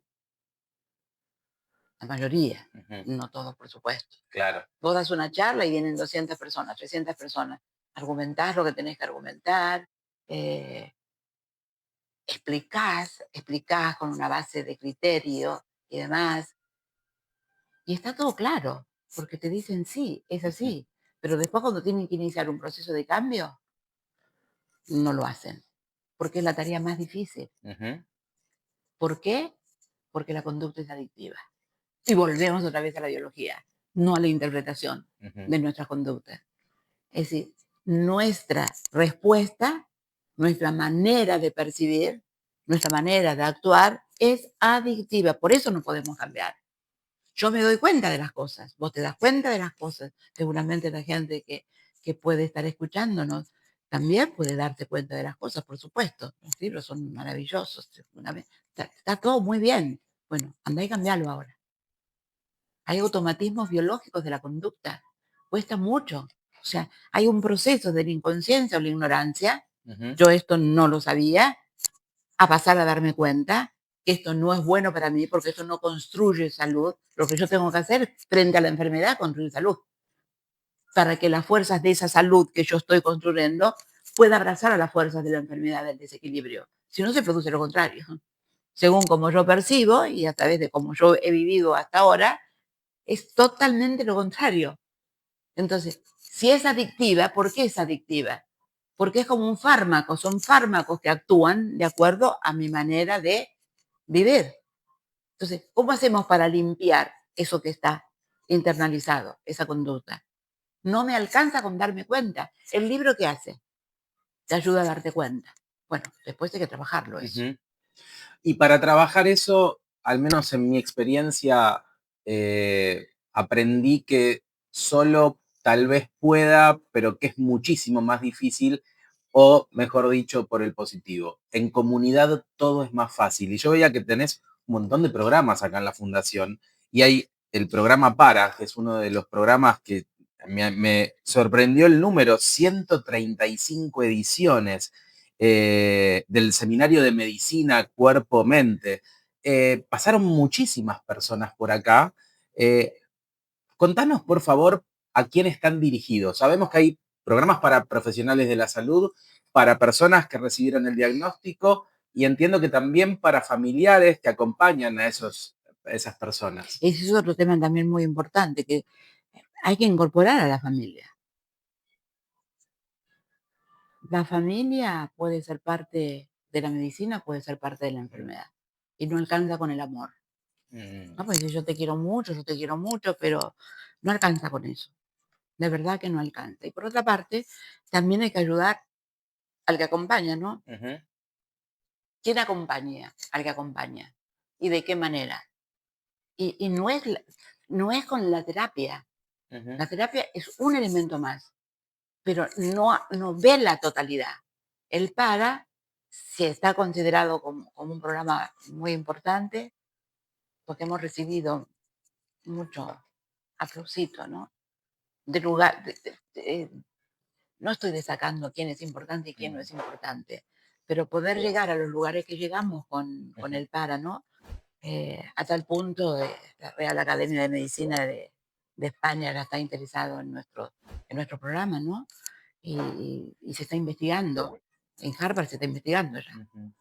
La mayoría, ujú, no todos, por supuesto. claro. Vos das una charla y vienen 200 personas, 300 personas. Argumentás lo que tenés que argumentar, eh, explicás con una base de criterio y demás, y está todo claro, porque te dicen sí, es Ujú, así. Pero después cuando tienen que iniciar un proceso de cambio, no lo hacen, porque es la tarea más difícil. ujú, ¿Por qué? Porque la conducta es adictiva. Y volvemos otra vez a la biología, no a la interpretación ujú, de nuestras conductas. Es decir, nuestra respuesta, nuestra manera de percibir, nuestra manera de actuar es adictiva. Por eso no podemos cambiar. Yo me doy cuenta de las cosas, vos te das cuenta de las cosas. Seguramente la gente que puede estar escuchándonos también puede darte cuenta de las cosas, por supuesto. Los libros son maravillosos. Está todo muy bien. Bueno, andá y cambialo ahora. Hay automatismos biológicos de la conducta. Cuesta mucho. O sea, hay un proceso de la inconsciencia o la ignorancia. ujú, Yo esto no lo sabía, a pasar a darme cuenta que esto no es bueno para mí porque esto no construye salud. Lo que yo tengo que hacer frente a la enfermedad, construir salud. Para que las fuerzas de esa salud que yo estoy construyendo pueda abrazar a las fuerzas de la enfermedad del desequilibrio. Si no, se produce lo contrario. Según como yo percibo y a través de cómo yo he vivido hasta ahora, es totalmente lo contrario. Entonces, si es adictiva, ¿por qué es adictiva? Porque es como un fármaco, son fármacos que actúan de acuerdo a mi manera de vivir. Entonces, ¿cómo hacemos para limpiar eso que está internalizado, esa conducta? No me alcanza con darme cuenta. ¿El libro qué hace? Te ayuda a darte cuenta. Bueno, después hay que trabajarlo eso. ujú. Y para trabajar eso, al menos en mi experiencia, aprendí que solo tal vez pueda, pero que es muchísimo más difícil, o mejor dicho, por el positivo. En comunidad todo es más fácil. Y yo veía que tenés un montón de programas acá en la fundación, y hay el programa Para, que es uno de los programas que me sorprendió el número, 135 ediciones del seminario de medicina cuerpo-mente. Pasaron muchísimas personas por acá. Eh, Contanos, por favor, a quién están dirigidos. Sabemos que hay programas para profesionales de la salud, para personas que recibieron el diagnóstico y entiendo que también para familiares que acompañan a esas personas. Ese es otro tema también muy importante, que hay que incorporar a la familia. La familia puede ser parte de la medicina, puede ser parte de la enfermedad. Y no alcanza con el amor. Mm, No, pues yo te quiero mucho, pero no alcanza con eso. De verdad que no alcanza. Y por otra parte, también hay que ayudar al que acompaña, ¿no? ujú, ¿Quién acompaña al que acompaña? ¿Y de qué manera? Y no es, no es con la terapia. ujú, La terapia es un elemento más, pero no ve la totalidad. El para, si está considerado como un programa muy importante, porque hemos recibido mucho aplausito, ¿no? De lugar, no estoy destacando quién es importante y quién no mm, es importante, pero poder llegar a los lugares que llegamos con ujú, el para, ¿no? A tal punto de la Real Academia de Medicina de España ya está interesado en nuestro programa, ¿no? Y se está investigando. En Harvard se está investigando ya, Ujú,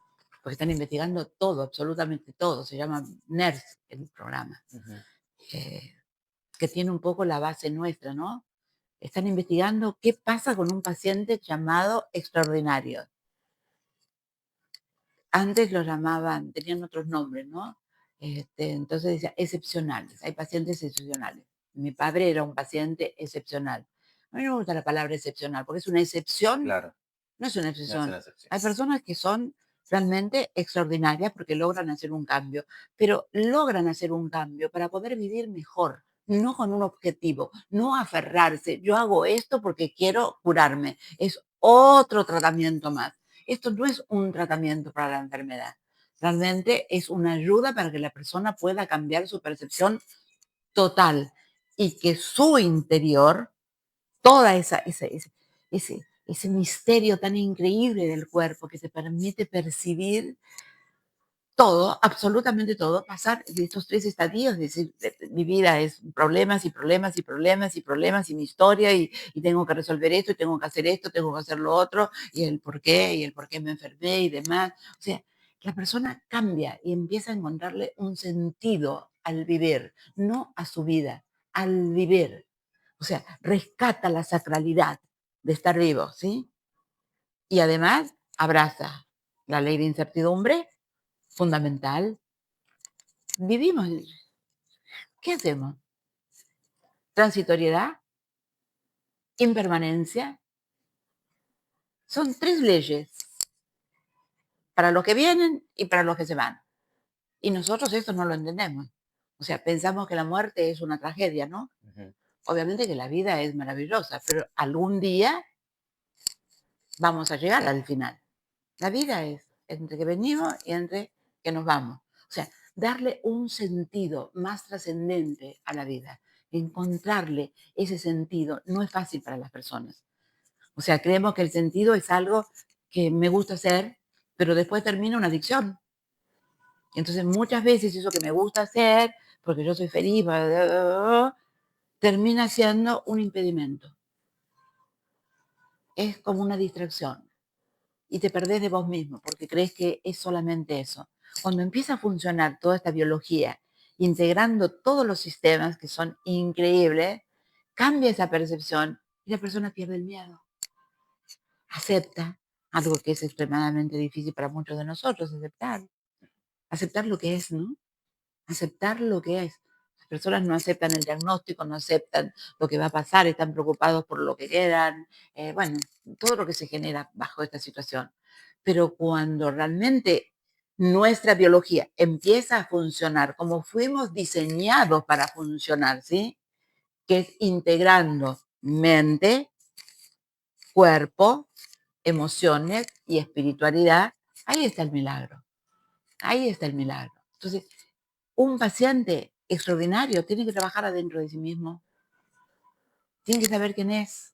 porque están investigando todo, absolutamente todo. Se llama NERS el programa, ujú. eh, que tiene un poco la base nuestra, ¿no? Están investigando qué pasa con un paciente llamado extraordinario. Antes lo llamaban, tenían otros nombres, ¿no? Entonces decía excepcionales, hay pacientes excepcionales. Mi padre era un paciente excepcional. A mí no me gusta la palabra excepcional, porque es una excepción, Claro, no es una no es una excepción. excepción. Hay personas que son realmente extraordinarias porque logran hacer un cambio, pero logran hacer un cambio para poder vivir mejor, no con un objetivo, no aferrarse. Yo hago esto porque quiero curarme. Es otro tratamiento más. Esto no es un tratamiento para la enfermedad. Realmente es una ayuda para que la persona pueda cambiar su percepción total y que su interior, toda ese misterio tan increíble del cuerpo que te permite percibir todo, absolutamente todo, pasar de estos 3 estadios, es decir, mi vida es problemas y problemas y problemas y problemas y mi historia y tengo que resolver esto y tengo que hacer esto, tengo que hacer lo otro y el por qué me enfermé y demás. O sea, la persona cambia y empieza a encontrarle un sentido al vivir, no a su vida, al vivir. O sea, rescata la sacralidad de estar vivo, ¿sí? Y además abraza la ley de incertidumbre, fundamental. Vivimos. ¿Qué hacemos? Transitoriedad, impermanencia. Son 3 leyes para los que vienen y para los que se van. Y nosotros esto no lo entendemos. O sea, pensamos que la muerte es una tragedia, ¿no? Ujú. Obviamente que la vida es maravillosa, pero algún día vamos a llegar al final. La vida es entre que venimos y entre que nos vamos. O sea, darle un sentido más trascendente a la vida, encontrarle ese sentido no es fácil para las personas. O sea, creemos que el sentido es algo que me gusta hacer, pero después termina una adicción. Entonces, muchas veces eso que me gusta hacer, porque yo soy feliz, termina siendo un impedimento. Es como una distracción y te perdés de vos mismo porque crees que es solamente eso. Cuando empieza a funcionar toda esta biología, integrando todos los sistemas que son increíbles, cambia esa percepción y la persona pierde el miedo. Acepta algo que es extremadamente difícil para muchos de nosotros, aceptar lo que es, ¿no? Aceptar lo que es. Las personas no aceptan el diagnóstico, no aceptan lo que va a pasar, están preocupados por lo que quedan, bueno, todo lo que se genera bajo esta situación. Pero cuando realmente nuestra biología empieza a funcionar como fuimos diseñados para funcionar, ¿sí? Que es integrando mente, cuerpo, emociones y espiritualidad, ahí está el milagro. Ahí está el milagro. Entonces, un paciente extraordinario tiene que trabajar adentro de sí mismo, tiene que saber quién es.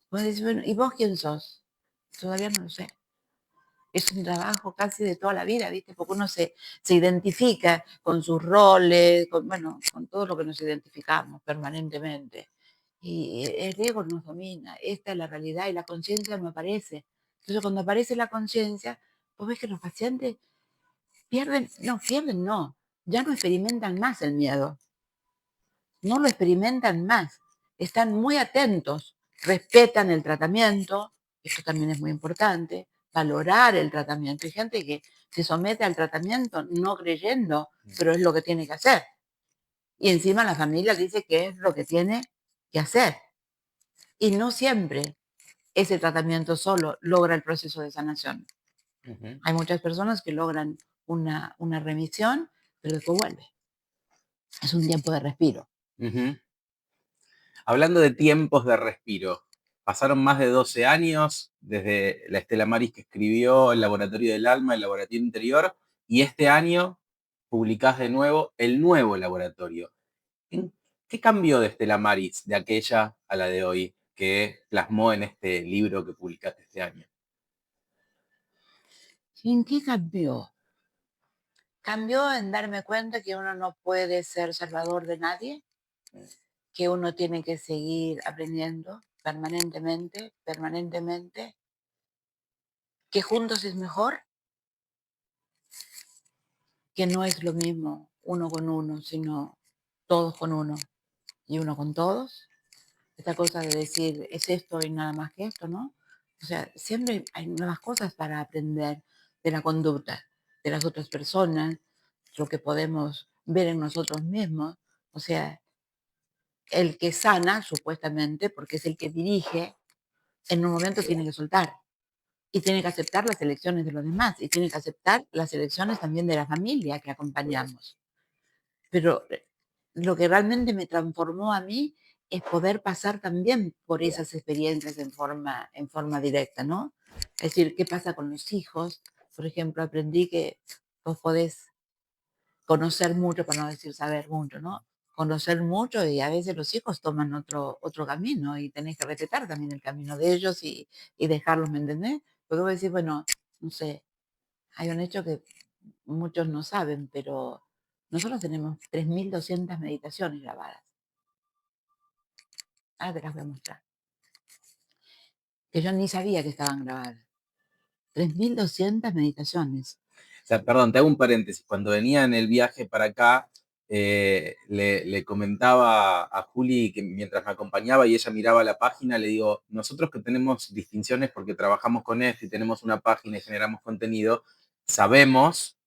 Puede decir, bueno, ¿y vos quién sos? Todavía no lo sé. Es un trabajo casi de toda la vida, ¿viste? Porque uno se identifica con sus roles, con, bueno, con todo lo que nos identificamos permanentemente. Y el ego nos domina, esta es la realidad y la conciencia no aparece. Entonces, cuando aparece la conciencia, vos ves que los pacientes pierden no, ya no experimentan más el miedo, no lo experimentan más, están muy atentos, respetan el tratamiento, esto también es muy importante, valorar el tratamiento. Hay gente que se somete al tratamiento no creyendo, pero es lo que tiene que hacer. Y encima la familia dice que es lo que tiene que hacer. Y no siempre ese tratamiento solo logra el proceso de sanación. Ujú, Hay muchas personas que logran una remisión, pero después vuelve. Es un tiempo de respiro. ujú. Hablando de tiempos de respiro, pasaron más de 12 años desde la Estela Maris que escribió El Laboratorio del Alma, El Laboratorio Interior, y este año publicás de nuevo El Nuevo Laboratorio. ¿Qué cambió de Estela Maris de aquella a la de hoy que plasmó en este libro que publicaste este año? ¿En qué cambió? Cambió en darme cuenta que uno no puede ser salvador de nadie, que uno tiene que seguir aprendiendo permanentemente, que juntos es mejor, que no es lo mismo uno con uno, sino todos con uno y uno con todos. Esta cosa de decir, es esto y nada más que esto, ¿no? O sea, siempre hay nuevas cosas para aprender de la conducta de las otras personas, lo que podemos ver en nosotros mismos. O sea, el que sana, supuestamente, porque es el que dirige, en un momento tiene que soltar y tiene que aceptar las elecciones de los demás y tiene que aceptar las elecciones también de la familia que acompañamos. Pero lo que realmente me transformó a mí es poder pasar también por esas experiencias en forma directa, ¿no? Es decir, ¿qué pasa con los hijos? Por ejemplo, aprendí que vos podés conocer mucho, para no decir saber mucho, ¿no? Conocer mucho y a veces los hijos toman otro camino y tenés que respetar también el camino de ellos y dejarlos, ¿me entendés? Porque vos decís, bueno, no sé, hay un hecho que muchos no saben, pero nosotros tenemos 3.200 meditaciones grabadas. Ahora te las voy a mostrar. Que yo ni sabía que estaban grabadas. 3.200 meditaciones. O sea, perdón, te hago un paréntesis. Cuando venía en el viaje para acá, le comentaba a Juli que mientras me acompañaba y ella miraba la página, le digo, nosotros que tenemos distinciones porque trabajamos con esto y tenemos una página y generamos contenido, sabemos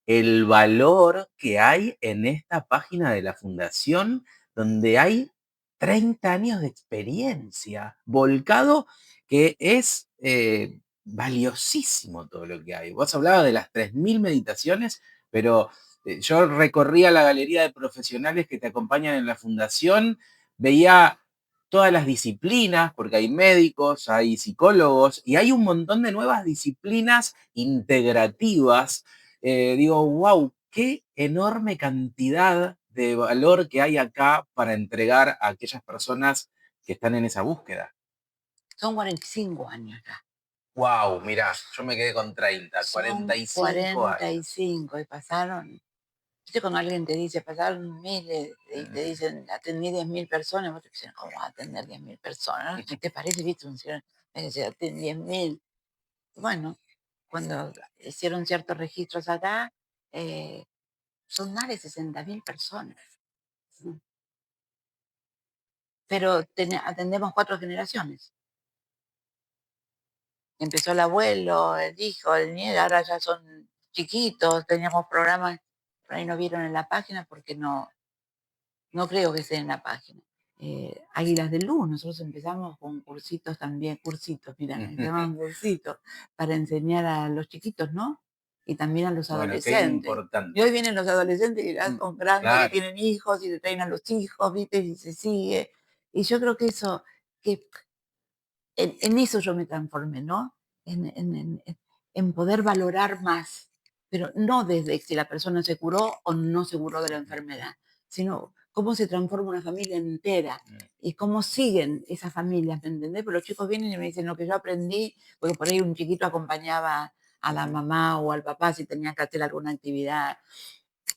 el valor que hay en esta página de la fundación, donde hay 30 años de experiencia volcado, que es valiosísimo todo lo que hay. Vos hablabas de las 3.000 meditaciones, pero yo recorría la galería de profesionales que te acompañan en la fundación, veía todas las disciplinas, porque hay médicos, hay psicólogos y hay un montón de nuevas disciplinas integrativas. Digo, wow, qué enorme cantidad de valor que hay acá para entregar a aquellas personas que están en esa búsqueda. Son 45 años ya. Wow, mirá, yo me quedé con 30, Son 45 años. 45 y pasaron. ¿Viste cuando alguien te dice, pasaron miles y te dicen, atendí 10.000 personas? Vos te dicen, ¿cómo vas a atender 10.000 personas? ¿Te parece, viste, un señor me dice, atendí 10.000? Bueno, cuando hicieron ciertos registros acá, eh, son más de 60.000 personas. ¿Sí? Pero atendemos 4 generaciones. Empezó el abuelo, el hijo, el nieto, ahora ya son chiquitos, teníamos programas, por ahí no vieron en la página porque no creo que esté en la página. Águilas de Luz, nosotros empezamos con cursitos también, mira, se llaman cursitos, para enseñar a los chiquitos, ¿no? Y también a los Bueno, qué adolescentes. Y importante. hoy vienen los adolescentes que ya son grandes, que Claro. tienen hijos y le traen a los hijos, ¿viste? Y se sigue. Y yo creo que eso, que en eso yo me transformé, ¿no? En poder valorar más, pero no desde si la persona se curó o no se curó de la enfermedad, sino cómo se transforma una familia entera y cómo siguen esas familias, ¿me entendés? Porque los chicos vienen y me dicen lo que yo aprendí, porque por ahí un chiquito acompañaba a la mamá o al papá si tenían que hacer alguna actividad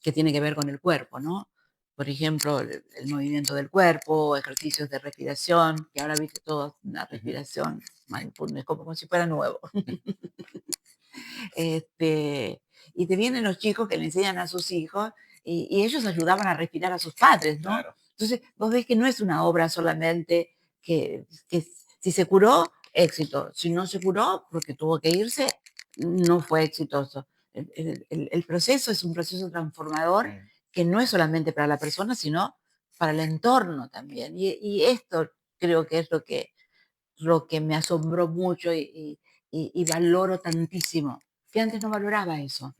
que tiene que ver con el cuerpo, ¿no? Por ejemplo, el movimiento del cuerpo, ejercicios de respiración, que ahora viste todo una respiración mindfulness, como si fuera nuevo. Y te vienen los chicos que le enseñan a sus hijos y ellos ayudaban a respirar a sus padres, ¿no? Claro. Entonces, vos ves que no es una obra solamente que si se curó, éxito. Si no se curó, porque tuvo que irse, no fue exitoso. El proceso es un proceso transformador que no es solamente para la persona, sino para el entorno también. Y esto creo que es lo que me asombró mucho y valoro tantísimo, que antes no valoraba eso,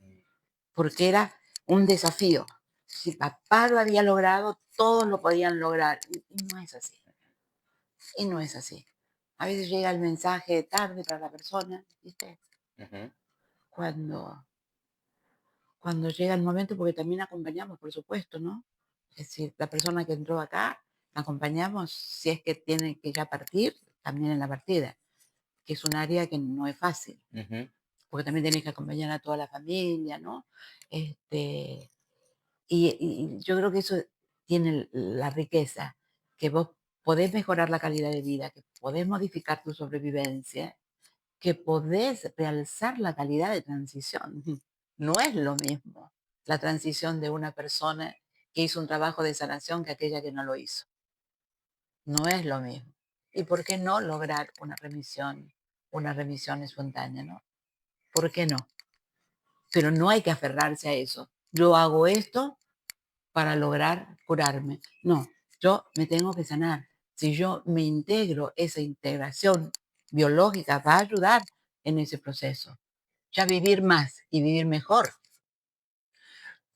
porque era un desafío. Si papá lo había logrado, todos lo podían lograr. Y no es así. Y no es así. A veces llega el mensaje tarde para la persona, ¿viste? Ujú. Cuando, cuando llega el momento, porque también acompañamos, por supuesto, ¿no? Es decir, la persona que entró acá, la acompañamos si es que tiene que ya partir, también en la partida, que es un área que no es fácil, Ujú. porque también tienes que acompañar a toda la familia, ¿no? Este, y yo creo que eso tiene la riqueza, que vos podés mejorar la calidad de vida, que podés modificar tu sobrevivencia, que podés realzar la calidad de transición. No es lo mismo la transición de una persona que hizo un trabajo de sanación que aquella que no lo hizo. No es lo mismo. ¿Y por qué no lograr una remisión espontánea, no? ¿Por qué no? Pero no hay que aferrarse a eso. Yo hago esto para lograr curarme. No, yo me tengo que sanar. Si yo me integro, esa integración biológica va a ayudar en ese proceso. Ya vivir más y vivir mejor.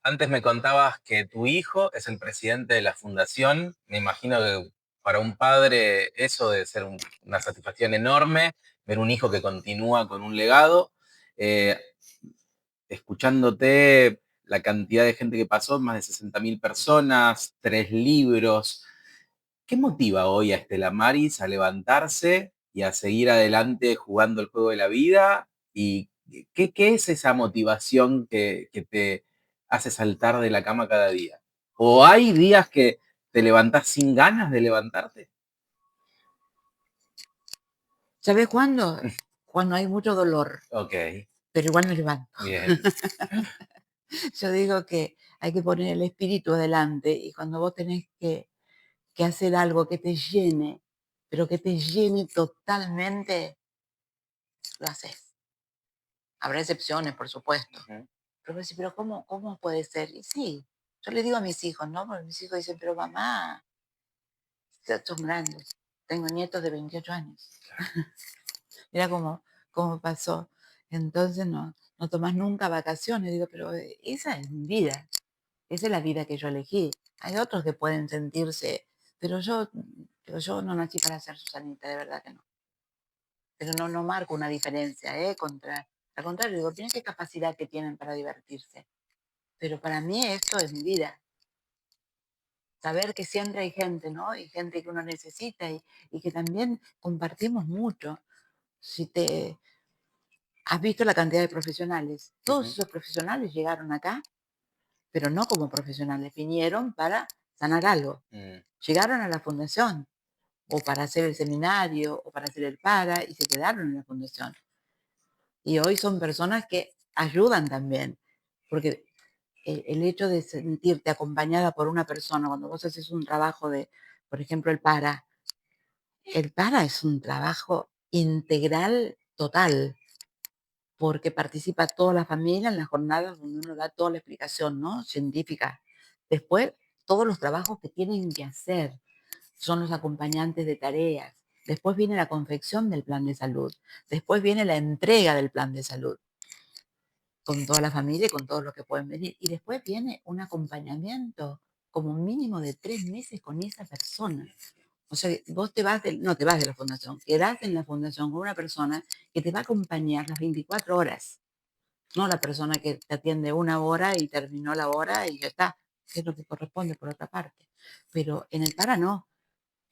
Antes me contabas que tu hijo es el presidente de la fundación. Me imagino que para un padre eso debe ser una satisfacción enorme, ver un hijo que continúa con un legado. Eh, Escuchándote, la cantidad de gente que pasó, más de 60.000 personas, 3 libros. ¿Qué motiva hoy a Estela Maris a levantarse y a seguir adelante jugando el juego de la vida? ¿Y qué es esa motivación que te hace saltar de la cama cada día? ¿O hay días que te levantás sin ganas de levantarte? ¿Sabes cuándo? Cuando hay mucho dolor, Ok, pero igual me levanto. bien. Yo digo que hay que poner el espíritu adelante y cuando vos tenés que hacer algo que te llene, pero que te llene totalmente, lo haces. Habrá excepciones, por supuesto. Ujú. Pero vos decís, pero ¿cómo puede ser? Y sí, yo le digo a mis hijos, ¿no? Porque mis hijos dicen, pero mamá, ya son grandes. Tengo nietos de 28 años. Mira cómo pasó. Entonces no tomás nunca vacaciones. Digo, pero esa es mi vida. Esa es la vida que yo elegí. Hay otros que pueden sentirse, pero yo no nací para ser Susanita, de verdad que no. Pero no marco una diferencia, ¿eh? Al contrario, digo, miren qué capacidad que tienen para divertirse. Pero para mí esto es mi vida. Saber que siempre hay gente, ¿no? Y gente que uno necesita y que también compartimos mucho. Si te has visto la cantidad de profesionales, todos Ujú. esos profesionales llegaron acá, pero no como profesionales, vinieron para sanar algo. Mm. Llegaron a la fundación o para hacer el seminario o para hacer el para y se quedaron en la fundación. Y hoy son personas que ayudan también, porque el hecho de sentirte acompañada por una persona, cuando vos haces un trabajo de, por ejemplo, el para es un trabajo integral total, porque participa toda la familia en las jornadas donde uno da toda la explicación, ¿no? Científica. Después, todos los trabajos que tienen que hacer son los acompañantes de tareas. Después viene la confección del plan de salud. Después viene la entrega del plan de salud con toda la familia y con todos los que pueden venir. Y después viene un acompañamiento como mínimo de 3 meses con esa persona. O sea, vos no te vas de la fundación, quedás en la fundación con una persona que te va a acompañar las 24 horas. No la persona que te atiende una hora y terminó la hora y ya está, que es lo que corresponde por otra parte. Pero en el para no.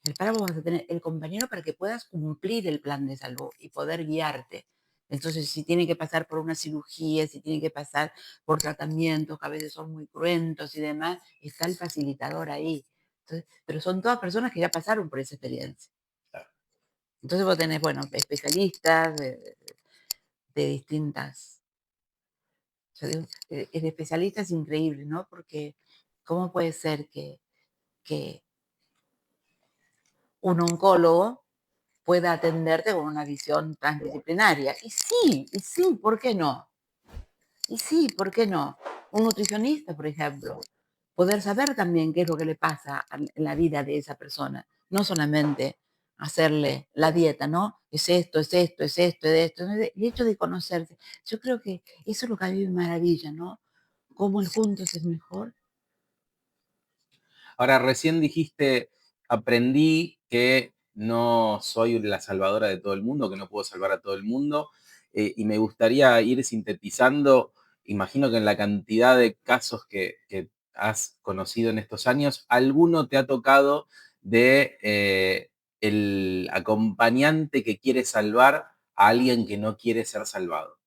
El para vos vas a tener el compañero para que puedas cumplir el plan de salud y poder guiarte. Entonces, si tiene que pasar por una cirugía, si tiene que pasar por tratamientos que a veces son muy cruentos y demás, está el facilitador ahí. Entonces, pero son todas personas que ya pasaron por esa experiencia. Entonces vos tenés, bueno, especialistas de distintas. O sea, el especialista es increíble, ¿no? Porque ¿cómo puede ser que un oncólogo pueda atenderte con una visión transdisciplinaria? Y sí, ¿por qué no? Y sí, ¿por qué no? Un nutricionista, por ejemplo, poder saber también qué es lo que le pasa en la vida de esa persona, no solamente hacerle la dieta, ¿no? Es esto, es esto, es esto, es esto. El hecho de conocerse, yo creo que eso es lo que a mí me maravilla, ¿no? Cómo el juntos es mejor. Ahora, recién dijiste, aprendí que no soy la salvadora de todo el mundo, que no puedo salvar a todo el mundo, y me gustaría ir sintetizando, imagino que en la cantidad de casos que has conocido en estos años, alguno te ha tocado de el acompañante que quiere salvar a alguien que no quiere ser salvado.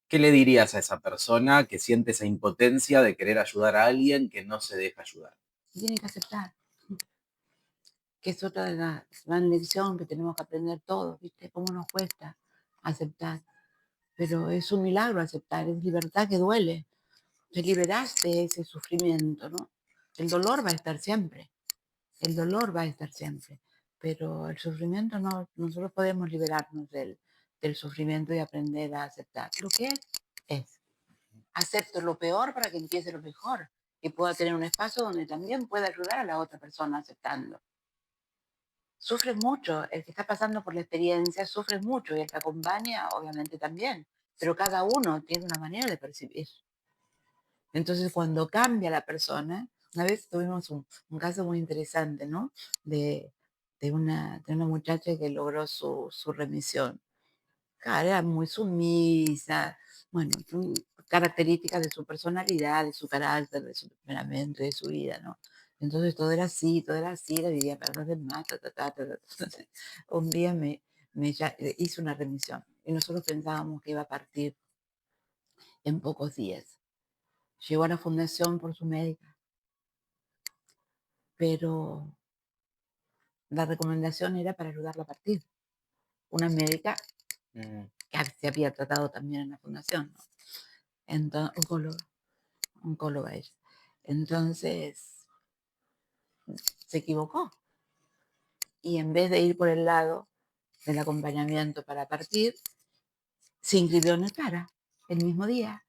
¿Qué le dirías a esa persona que siente esa impotencia de querer ayudar a alguien que no se deja ayudar? y tiene que aceptar, que es otra de las gran lección que tenemos que aprender todos, ¿viste? Cómo nos cuesta aceptar. Pero es un milagro aceptar, es libertad que duele. Te liberaste de ese sufrimiento, ¿no? El dolor va a estar siempre, el dolor va a estar siempre, pero el sufrimiento no, nosotros podemos liberarnos del sufrimiento y aprender a aceptar. Lo que es, acepto lo peor para que empiece lo mejor y pueda tener un espacio donde también pueda ayudar a la otra persona aceptando. Sufres mucho, el que está pasando por la experiencia sufre mucho y el que acompaña obviamente también, pero cada uno tiene una manera de percibir. Entonces, cuando cambia la persona, una vez tuvimos un caso muy interesante, ¿no? De, de una muchacha que logró su remisión. Claro, era muy sumisa, bueno, características de su personalidad, de su carácter, de su temperamento, de su vida, ¿no? Entonces todo era así, la vivía para los demás, ta, ta, ta, ta, ta. Entonces, un día hizo una remisión y nosotros pensábamos que iba a partir en pocos días. Llegó a la fundación por su médica, pero la recomendación era para ayudarla a partir. Una médica que se había tratado también en la fundación, ¿no? Entonces, oncóloga ella. Entonces, se equivocó y en vez de ir por el lado del acompañamiento para partir, se inscribió en el PARA el mismo día.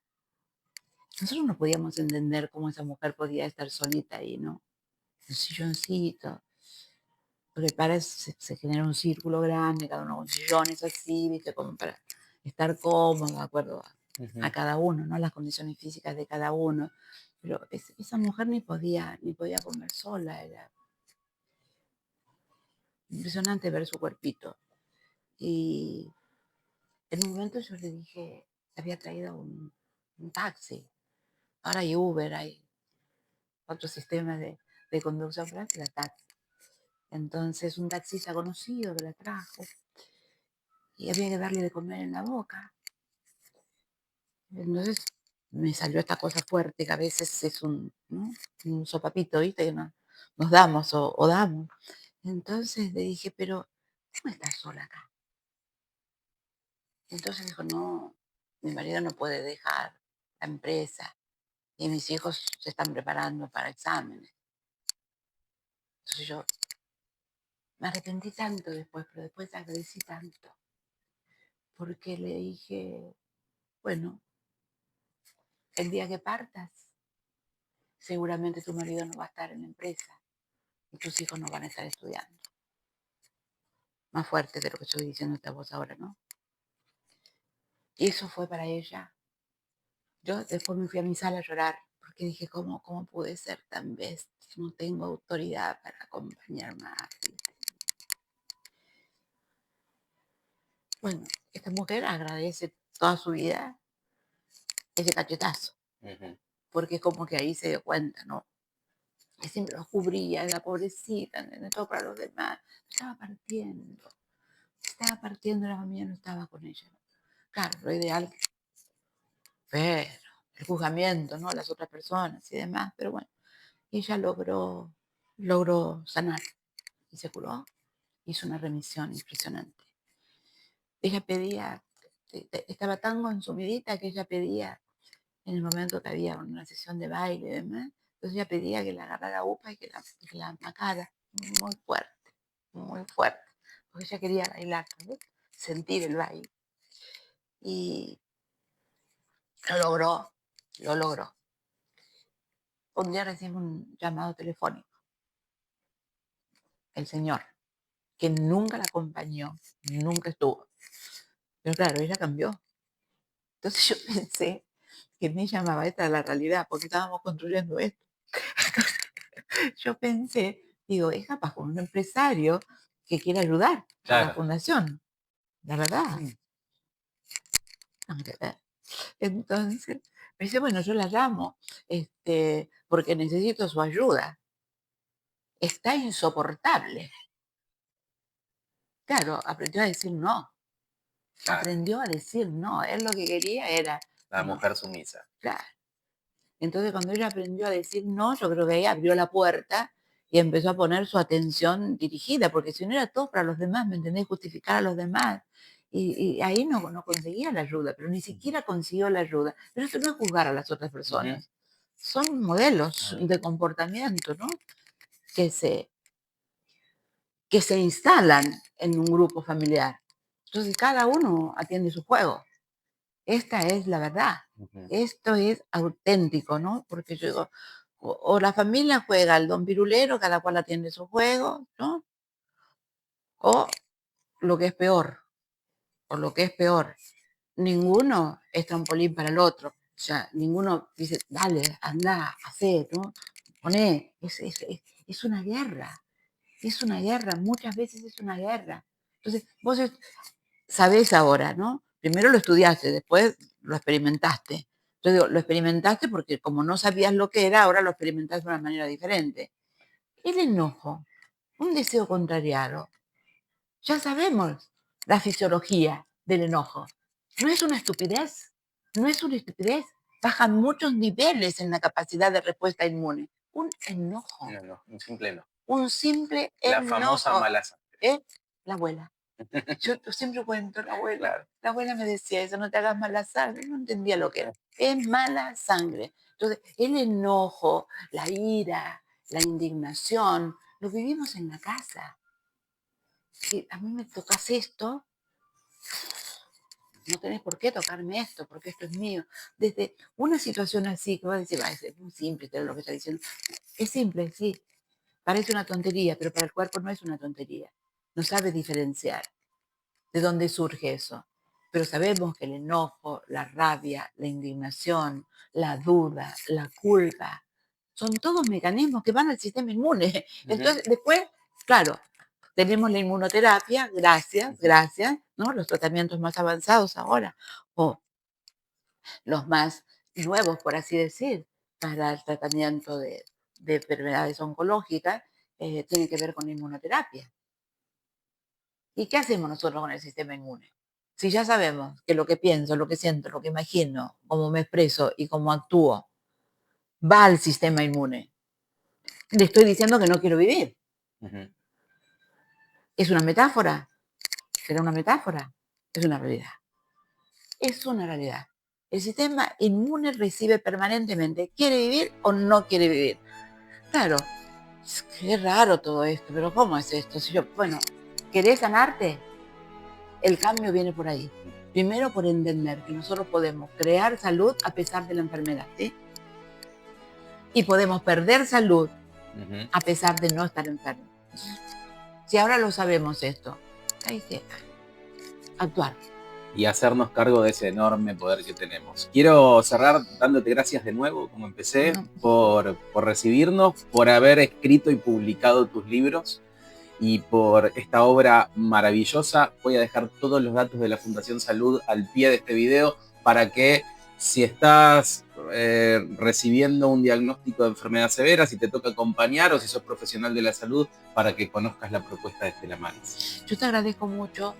Nosotros no podíamos entender cómo esa mujer podía estar solita ahí, ¿no? Un silloncito, porque para se genera un círculo grande, cada uno con sillones así, ¿viste? Como para estar cómodo, de acuerdo a cada uno, ¿no? Las condiciones físicas de cada uno. Pero esa mujer ni podía comer sola, era impresionante ver su cuerpito. Y en un momento yo le dije, había traído un taxi. Ahora hay Uber, hay otros sistemas de conducción, pero antes era taxi. Entonces un taxista conocido que la trajo y había que darle de comer en la boca. Entonces me salió esta cosa fuerte que a veces es ¿no? Un sopapito, ¿viste? Que nos damos o damos. Entonces le dije, pero ¿cómo estás sola acá? Entonces dijo, no, mi marido no puede dejar la empresa y mis hijos se están preparando para exámenes. Entonces yo me arrepentí tanto después, pero después agradecí tanto, porque le dije, bueno, el día que partas, seguramente tu marido no va a estar en la empresa y tus hijos no van a estar estudiando. Más fuerte de lo que estoy diciendo esta voz ahora, ¿no? Y eso fue para ella. Yo después me fui a mi sala a llorar, porque dije, ¿cómo pude ser tan bestia? No tengo autoridad para acompañar más. Bueno, esta mujer agradece toda su vida ese cachetazo, porque es como que ahí se dio cuenta, ¿no? Que siempre los cubría, la pobrecita, todo para los demás. Estaba partiendo, la familia no estaba con ella. Claro, lo ideal, pero el juzgamiento, ¿no? Las otras personas y demás, pero bueno, ella logró sanar y se curó, hizo una remisión impresionante. Ella pedía, estaba tan consumidita que ella pedía, en el momento que había una sesión de baile y demás, entonces ella pedía que la agarrara UPA y que la amacara muy fuerte, porque ella quería bailar, ¿sabes? Sentir el baile. Y lo logró. Un día recibe un llamado telefónico, el señor, que nunca la acompañó, nunca estuvo. Pero claro, ella cambió. Entonces yo pensé que me llamaba, esta es la realidad, porque estábamos construyendo esto. Yo pensé, digo, es capaz con un empresario que quiere ayudar a la fundación. La verdad. Entonces, me dice, bueno, yo la llamo, porque necesito su ayuda. Está insoportable. Claro, aprendió a decir no. Aprendió a decir no. Él lo que quería era... La mujer sumisa. Claro. Entonces, cuando ella aprendió a decir no, yo creo que ahí abrió la puerta y empezó a poner su atención dirigida, porque si no era todo para los demás, ¿me entendés? Justificar a los demás. Y ahí no conseguía la ayuda, pero ni siquiera consiguió la ayuda. Pero eso no es juzgar a las otras Ujú. personas. Son modelos de comportamiento, ¿no? Que se, que se instalan en un grupo familiar. Entonces, cada uno atiende su juego. Esta es la verdad. Ujú. Esto es auténtico, ¿no? Porque yo digo, o la familia juega al don pirulero, cada cual atiende su juego, ¿no? O lo que es peor, o lo que es peor, ninguno es trampolín para el otro. O sea, ninguno dice, dale, anda, hacé, ¿no? Poné. Es una guerra. Es una guerra. Muchas veces es una guerra. Entonces, vos sabés ahora, ¿no? Primero lo estudiaste, después lo experimentaste. Yo digo, lo experimentaste porque como no sabías lo que era, ahora lo experimentás de una manera diferente. El enojo, un deseo contrariado, ya sabemos la fisiología del enojo. No es una estupidez, no es una estupidez. Bajan muchos niveles en la capacidad de respuesta inmune. Un enojo, No, no, un simple no. un simple La famosa enojo. mala sangre. ¿Eh? La abuela. Yo siempre cuento, Claro. la abuela me decía eso, no te hagas mala sangre, no entendía lo que era. Es mala sangre. Entonces, el enojo, la ira, la indignación, lo vivimos en la casa. Si a mí me tocas esto, no tenés por qué tocarme esto, porque esto es mío. Desde una situación así, que vas a decir, "Ay, es muy simple todo lo que está diciendo". Es simple, sí. Parece una tontería, pero para el cuerpo no es una tontería. No sabe diferenciar de dónde surge eso. Pero sabemos que el enojo, la rabia, la indignación, la duda, la culpa, son todos mecanismos que van al sistema inmune. Ujú, Entonces, después, claro, tenemos la inmunoterapia, ujú. gracias, ¿no? Los tratamientos más avanzados ahora, o los más nuevos, por así decir, para el tratamiento de enfermedades oncológicas, tiene que ver con la inmunoterapia. ¿Y qué hacemos nosotros con el sistema inmune? Si ya sabemos que lo que pienso, lo que siento, lo que imagino, cómo me expreso y cómo actúo va al sistema inmune, le estoy diciendo que no quiero vivir. Ujú. ¿Es una metáfora? ¿Será una metáfora? Es una realidad. Es una realidad. El sistema inmune recibe permanentemente, ¿quiere vivir o no quiere vivir? Claro, qué raro todo esto, pero ¿cómo es esto? Si yo, bueno, ¿querés sanarte? El cambio viene por ahí. Primero por entender que nosotros podemos crear salud a pesar de la enfermedad, ¿sí? Y podemos perder salud Ujú. a pesar de no estar enfermos. Si ahora lo sabemos esto, hay que actuar. Y hacernos cargo de ese enorme poder que tenemos. Quiero cerrar dándote gracias de nuevo, como empecé, No, por recibirnos, por haber escrito y publicado tus libros y por esta obra maravillosa. Voy a dejar todos los datos de la Fundación Salud al pie de este video para que si estás recibiendo un diagnóstico de enfermedad severa, si te toca acompañar o si sos profesional de la salud, para que conozcas la propuesta de Estela Maris. yo te agradezco mucho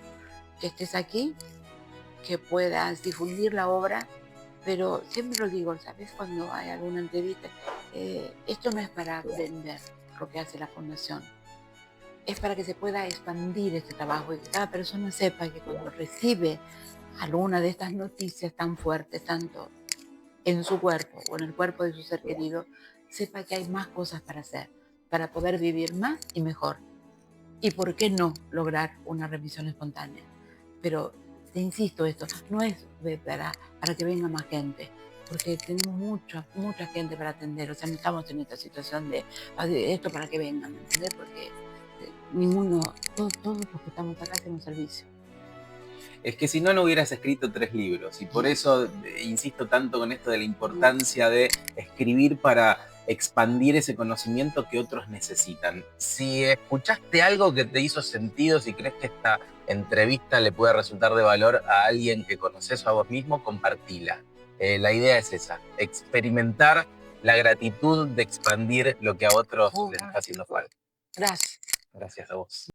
que estés aquí, que puedas difundir la obra, pero siempre lo digo, ¿sabes? Cuando hay alguna entrevista, esto no es para vender lo que hace la Fundación. Es para que se pueda expandir este trabajo y que cada persona sepa que cuando recibe alguna de estas noticias tan fuertes, tanto en su cuerpo o en el cuerpo de su ser querido, sepa que hay más cosas para hacer, para poder vivir más y mejor. Y por qué no lograr una remisión espontánea. Pero te insisto, esto no es para que venga más gente, porque tenemos mucha gente para atender. O sea, no estamos en esta situación de esto para que vengan, ¿me entiendes? Porque ninguno, todos los que estamos acá hacemos servicio. Es que si no, no hubieras escrito 3 libros. Y por eso insisto tanto con esto de la importancia de escribir para expandir ese conocimiento que otros necesitan. Si escuchaste algo que te hizo sentido, si crees que esta entrevista le puede resultar de valor a alguien que conoces o a vos mismo, compartila. La idea es esa, experimentar la gratitud de expandir lo que a otros les está haciendo falta. Gracias. Gracias a vos.